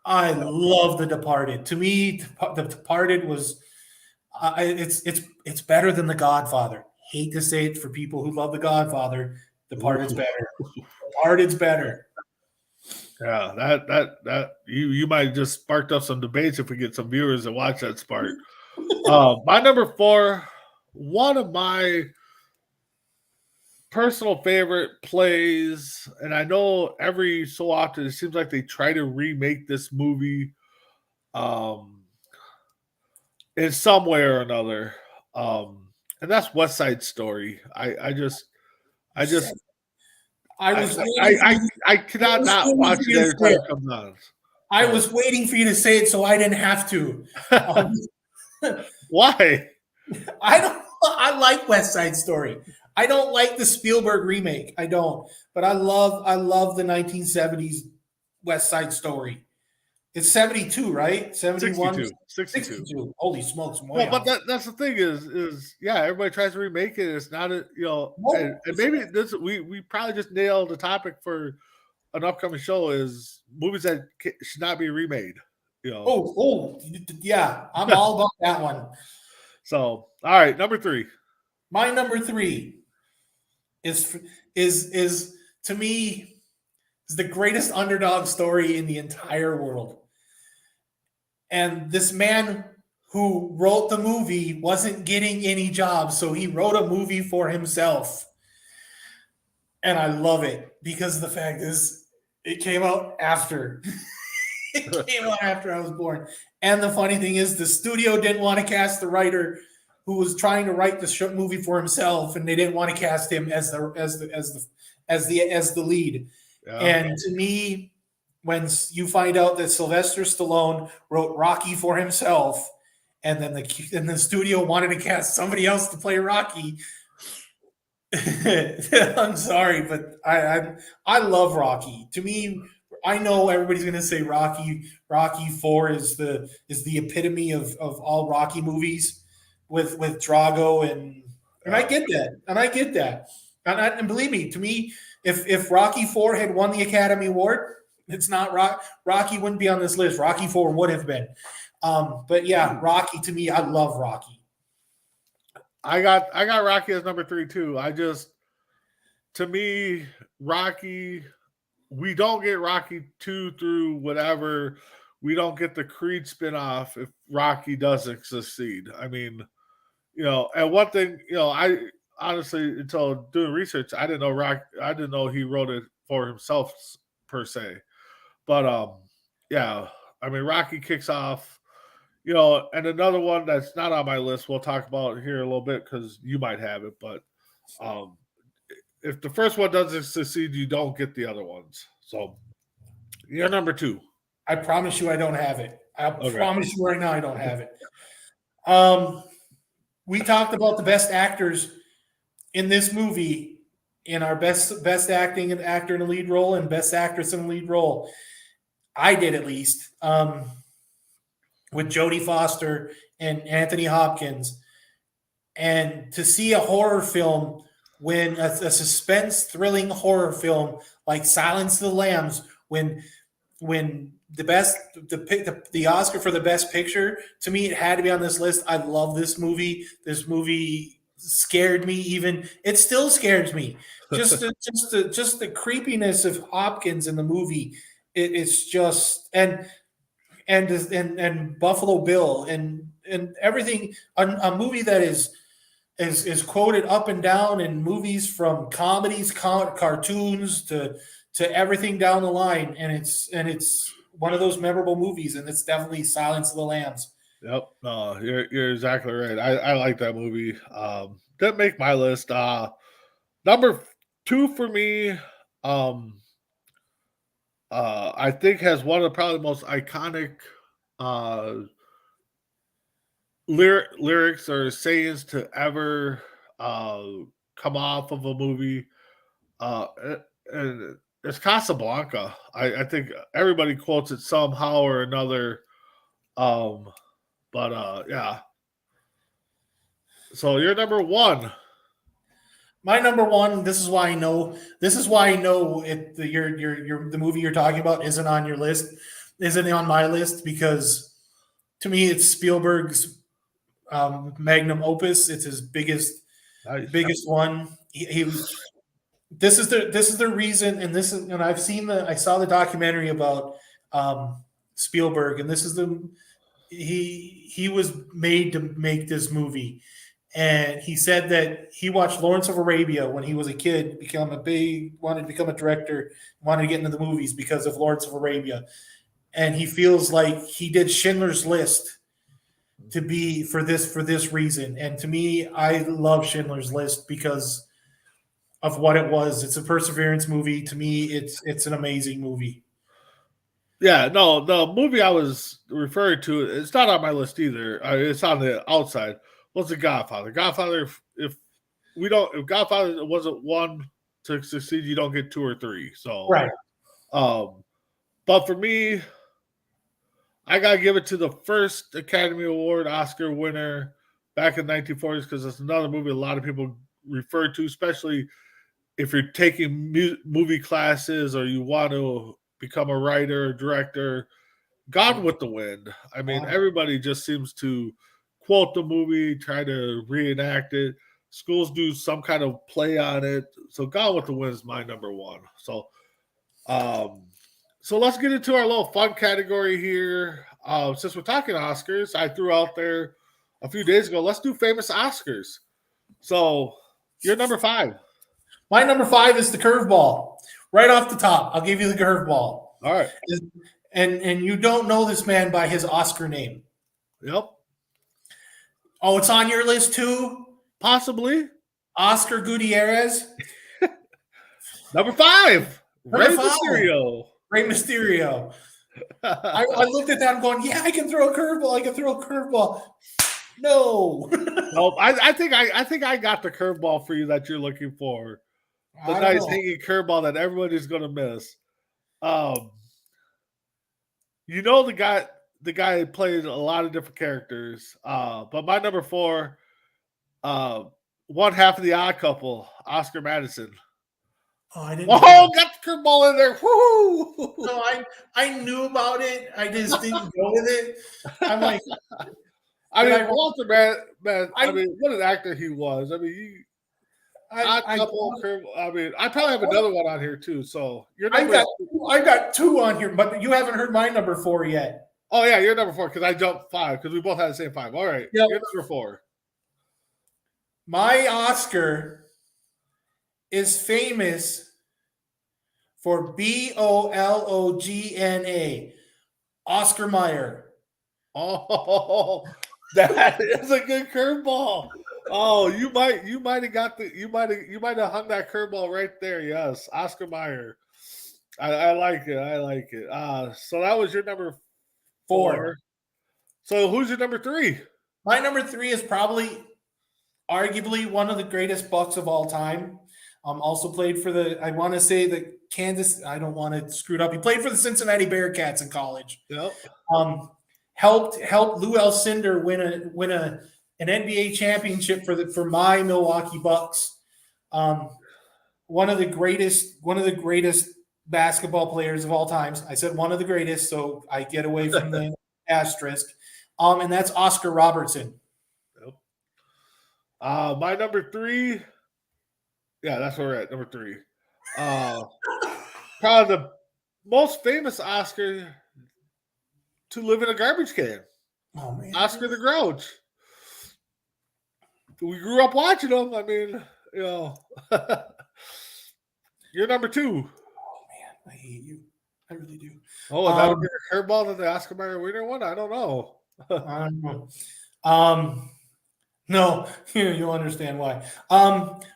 I love The Departed. To me, The Departed was it's better than The Godfather. Hate to say it for people who love The Godfather, Departed's better. Departed's better. Yeah, that you might just sparked up some debates if we get some viewers that watch that spark. My number 4, one of my personal favorite plays, and I know every so often it seems like they try to remake this movie in some way or another. And that's West Side Story. I cannot not watch it every time it comes on. I was waiting for you to say it so I didn't have to. Why? I like West Side Story. I don't like the Spielberg remake. I don't. But I love the 1970s West Side Story. It's 72, right? 71? 62. Holy smokes. No, but that's the thing is everybody tries to remake it. It's not and maybe this we probably just nailed the topic for an upcoming show is movies that should not be remade. Yeah, I'm all about that one. So, all right, number 3. My number 3 is to me is the greatest underdog story in the entire world. And this man who wrote the movie wasn't getting any jobs, so he wrote a movie for himself. And I love it because the fact is it came out after. It came out after I was born. And the funny thing is the studio didn't want to cast the writer who was trying to write the movie for himself, and they didn't want to cast him as the lead. Yeah. And to me, when you find out that Sylvester Stallone wrote Rocky for himself, and then the studio wanted to cast somebody else to play Rocky, I'm sorry, but I love Rocky. To me, I know everybody's going to say Rocky 4 is the epitome of all Rocky movies with Drago and I get that. And believe me, to me, if Rocky 4 had won the Academy Award, it's not Rocky wouldn't be on this list. Rocky 4 would have been. But yeah, Rocky, to me, I love Rocky. I got Rocky as number 3 too. To me, Rocky, we don't get Rocky 2 through whatever. We don't get the Creed spinoff if Rocky doesn't succeed. I mean, and one thing, I honestly, until doing research, I didn't know he wrote it for himself per se. But yeah, I mean, Rocky kicks off, and another one that's not on my list we'll talk about here a little bit because you might have it, but if the first one doesn't succeed, you don't get the other ones. So you're number 2. I promise you I don't have it. I promise you right now I don't have it. We talked about the best actors in this movie in our best acting and actor in a lead role and best actress in a lead role. I did, at least, with Jodie Foster and Anthony Hopkins. And to see a horror film, when a suspense thrilling horror film like Silence of the Lambs, when the Oscar for the best picture, to me, it had to be on this list. I love this movie. This movie scared me. Even it still scares me. Just the creepiness of Hopkins in the movie. It's just and Buffalo Bill and everything. A movie that is quoted up and down in movies, from comedies, cartoons to everything down the line, and it's one of those memorable movies, and it's definitely Silence of the Lambs. Yep, no, you're exactly right. I like that movie. Didn't make my list. Number 2 for me, I think has one of the probably most iconic lyrics or sayings to ever come off of a movie, and it's Casablanca. I think everybody quotes it somehow or another. Yeah. So you're number 1. My number 1. This is why I know the movie you're talking about isn't on your list, isn't on my list, because to me it's Spielberg's magnum opus. It's his biggest one. This is the reason, and I saw the documentary about Spielberg, and this is he was made to make this movie. And he said that he watched Lawrence of Arabia when he was a kid, wanted to become a director, wanted to get into the movies because of Lawrence of Arabia. And he feels like he did Schindler's List to be for this reason. And to me, I love Schindler's List because of what it was. It's a perseverance movie. To me, it's an amazing movie. Yeah, no, the movie I was referring to, it's not on my list either. It's on the outside. What's The Godfather? Godfather, if Godfather wasn't 1 to succeed, you don't get 2 or 3. So right. But for me, I gotta give it to the first Academy Award Oscar winner back in the 1940s, because it's another movie a lot of people refer to, especially if you're taking movie classes or you want to become a writer or director. Gone with the Wind. I mean, everybody just seems to quote the movie, try to reenact it. Schools do some kind of play on it. So Gone with the Wind is my number 1. So let's get into our little fun category here. Since we're talking Oscars, I threw out there a few days ago, let's do famous Oscars. So you're number 5. My number 5 is the curveball. Right off the top, I'll give you the curveball. All right. And you don't know this man by his Oscar name. Yep. Oh, it's on your list too? Possibly. Oscar Gutierrez. Number 5. Rey Mysterio. Rey Mysterio. I looked at that and going, yeah, I can throw a curveball. No. Nope. I think I got the curveball for you that you're looking for. The nice hanging curveball that everybody's gonna miss. The guy played a lot of different characters. But my number 4, one half of the Odd Couple, Oscar Madison. Oh, I didn't. Oh, got curveball in there. Woo! So I knew about it. I just didn't go with it. I'm like, I Did mean, I- Walter, man. I mean, what an actor he was. I mean, odd couple curve. I mean, I probably have another one on here too. So you're I number. got 2 on here, but you haven't heard my number 4 yet. Oh yeah, you're number 4 because I jumped 5 because we both had the same 5. All right, Yep. you're number 4. My Oscar is famous for BOLOGNA, Oscar Mayer. Oh, that is a good curveball. Oh, you might have got you might have hung that curveball right there. Yes, Oscar Mayer. I like it. I like it. So that was your number 4. So who's your number 3? My number 3 is probably arguably one of the greatest Bucks of all time. Also played for I want to say the Kansas. I don't want to screw it up. He played for the Cincinnati Bearcats in college. Yep. Helped Lou Alcindor win an NBA championship for my Milwaukee Bucks. One of the greatest basketball players of all times. I said one of the greatest, so I get away from the asterisk. And that's Oscar Robertson. Yep. My number 3. Yeah, that's where we're at. Number 3. Probably the most famous Oscar to live in a garbage can. Oh man, Oscar the Grouch. We grew up watching him. I mean, you know, you're number 2. Oh man, I hate you. I really do. Oh, that would be a curveball to the Oscar Mayer winner one. I don't know. I don't know. No, you'll understand why.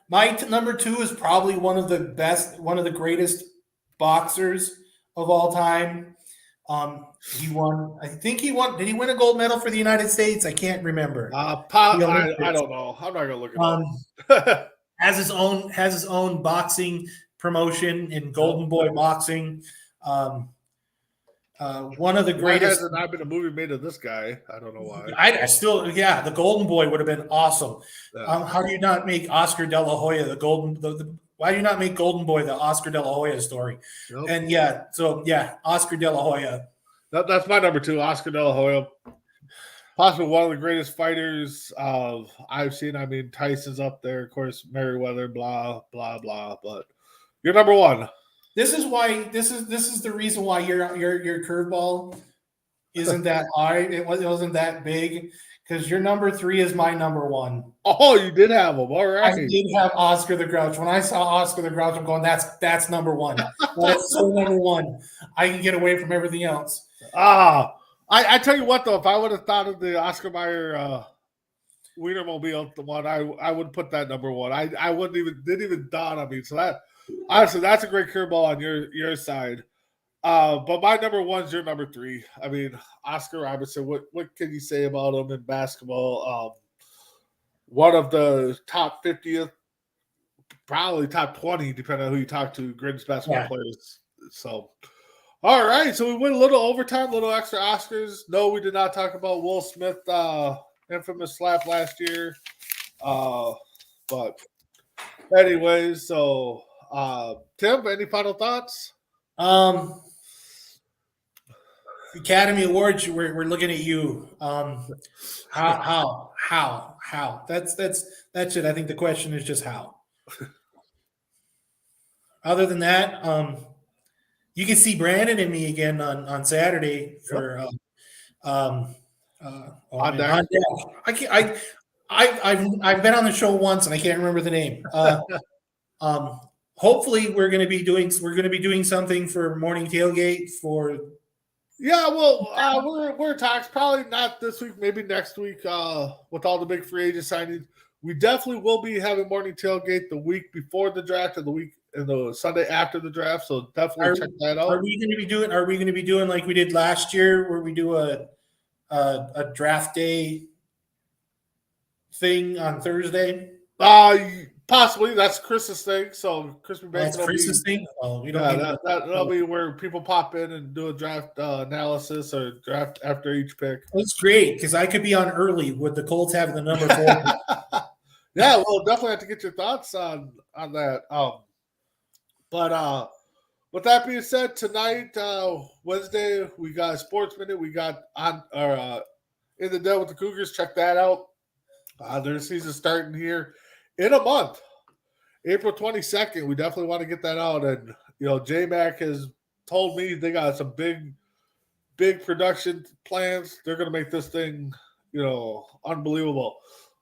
My number 2 is probably one of the greatest boxers of all time. He won. I think he won. Did he win a gold medal for the United States? I can't remember. I don't know. I'm not gonna look it up. Has his own boxing promotion in Golden Boy Boxing. One of the greatest. Why hasn't not been a movie made of this guy? I don't know why. I still, the Golden Boy would have been awesome. Yeah. How do you not make Oscar De La Hoya why do you not make Golden Boy the Oscar De La Hoya story? Nope. And Oscar De La Hoya. That's my number 2, Oscar De La Hoya. Possibly one of the greatest fighters I've seen. I mean, Tyson's up there, of course, Merriweather, blah, blah, blah. But you're number 1. This is the reason why your curveball isn't that high. It wasn't that big because your number 3 is my number 1. Oh, you did have him. All right. I did have Oscar the Grouch. When I saw Oscar the Grouch, I'm going, that's number 1. That's so number 1. I can get away from everything else. I tell you what though, if I would have thought of the Oscar Mayer Wienermobile, the one I would put that number 1. I didn't even dawn on me. So that honestly, that's a great curveball on your side. But my number 1 is your number 3. I mean, Oscar Robertson. What can you say about him in basketball? One of the top 50th, probably top 20, depending on who you talk to, greatest basketball players. So, all right. So we went a little overtime, a little extra Oscars. No, we did not talk about Will Smith, infamous slap last year. But anyways, so Tim, any final thoughts? Academy Awards, we're looking at you. How? That's it. I think the question is just how. Other than that, you can see Brandon and me again on Saturday for on deck. I've been on the show once and I can't remember the name. Hopefully we're going to be doing something for morning tailgate for. Yeah, well, we're talks probably not this week, maybe next week. With all the big free agent signings, we definitely will be having morning tailgate the week before the draft and the Sunday after the draft. So definitely check that out. Are we going to be doing like we did last year, where we do a draft day thing on Thursday? Possibly. That's Chris's thing. So Crispy Bacon. That's Chris's thing. Oh, we don't. Yeah, that'll be where people pop in and do a draft analysis or draft after each pick. That's great because I could be on early with the Colts having the number 4. Yeah, we'll definitely have to get your thoughts on that. But With that being said, tonight, Wednesday, we got Sports Minute. We got on In the Den with the Cougars. Check that out. Their season starting here in a month, April 22nd. We definitely want to get that out. And, J-Mac has told me they got some big production plans. They're going to make this thing, unbelievable.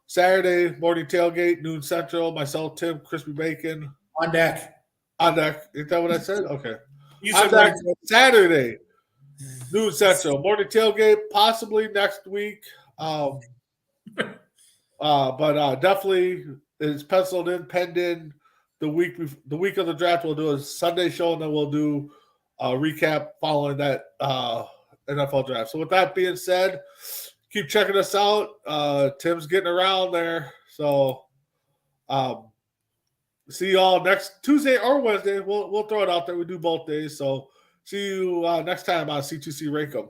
Saturday, morning tailgate, noon central. Myself, Tim, Crispy Bacon. On deck. On deck. Is that what I said? Okay. You On said deck what? Saturday, noon central. Morning tailgate, possibly next week. But definitely it's penciled in, penned in. The week of the draft, we'll do a Sunday show, and then we'll do a recap following that NFL draft. So with that being said, keep checking us out. Tim's getting around there. So see you all next Tuesday or Wednesday. We'll throw it out there. We do both days. So see you next time on C2C Rankem.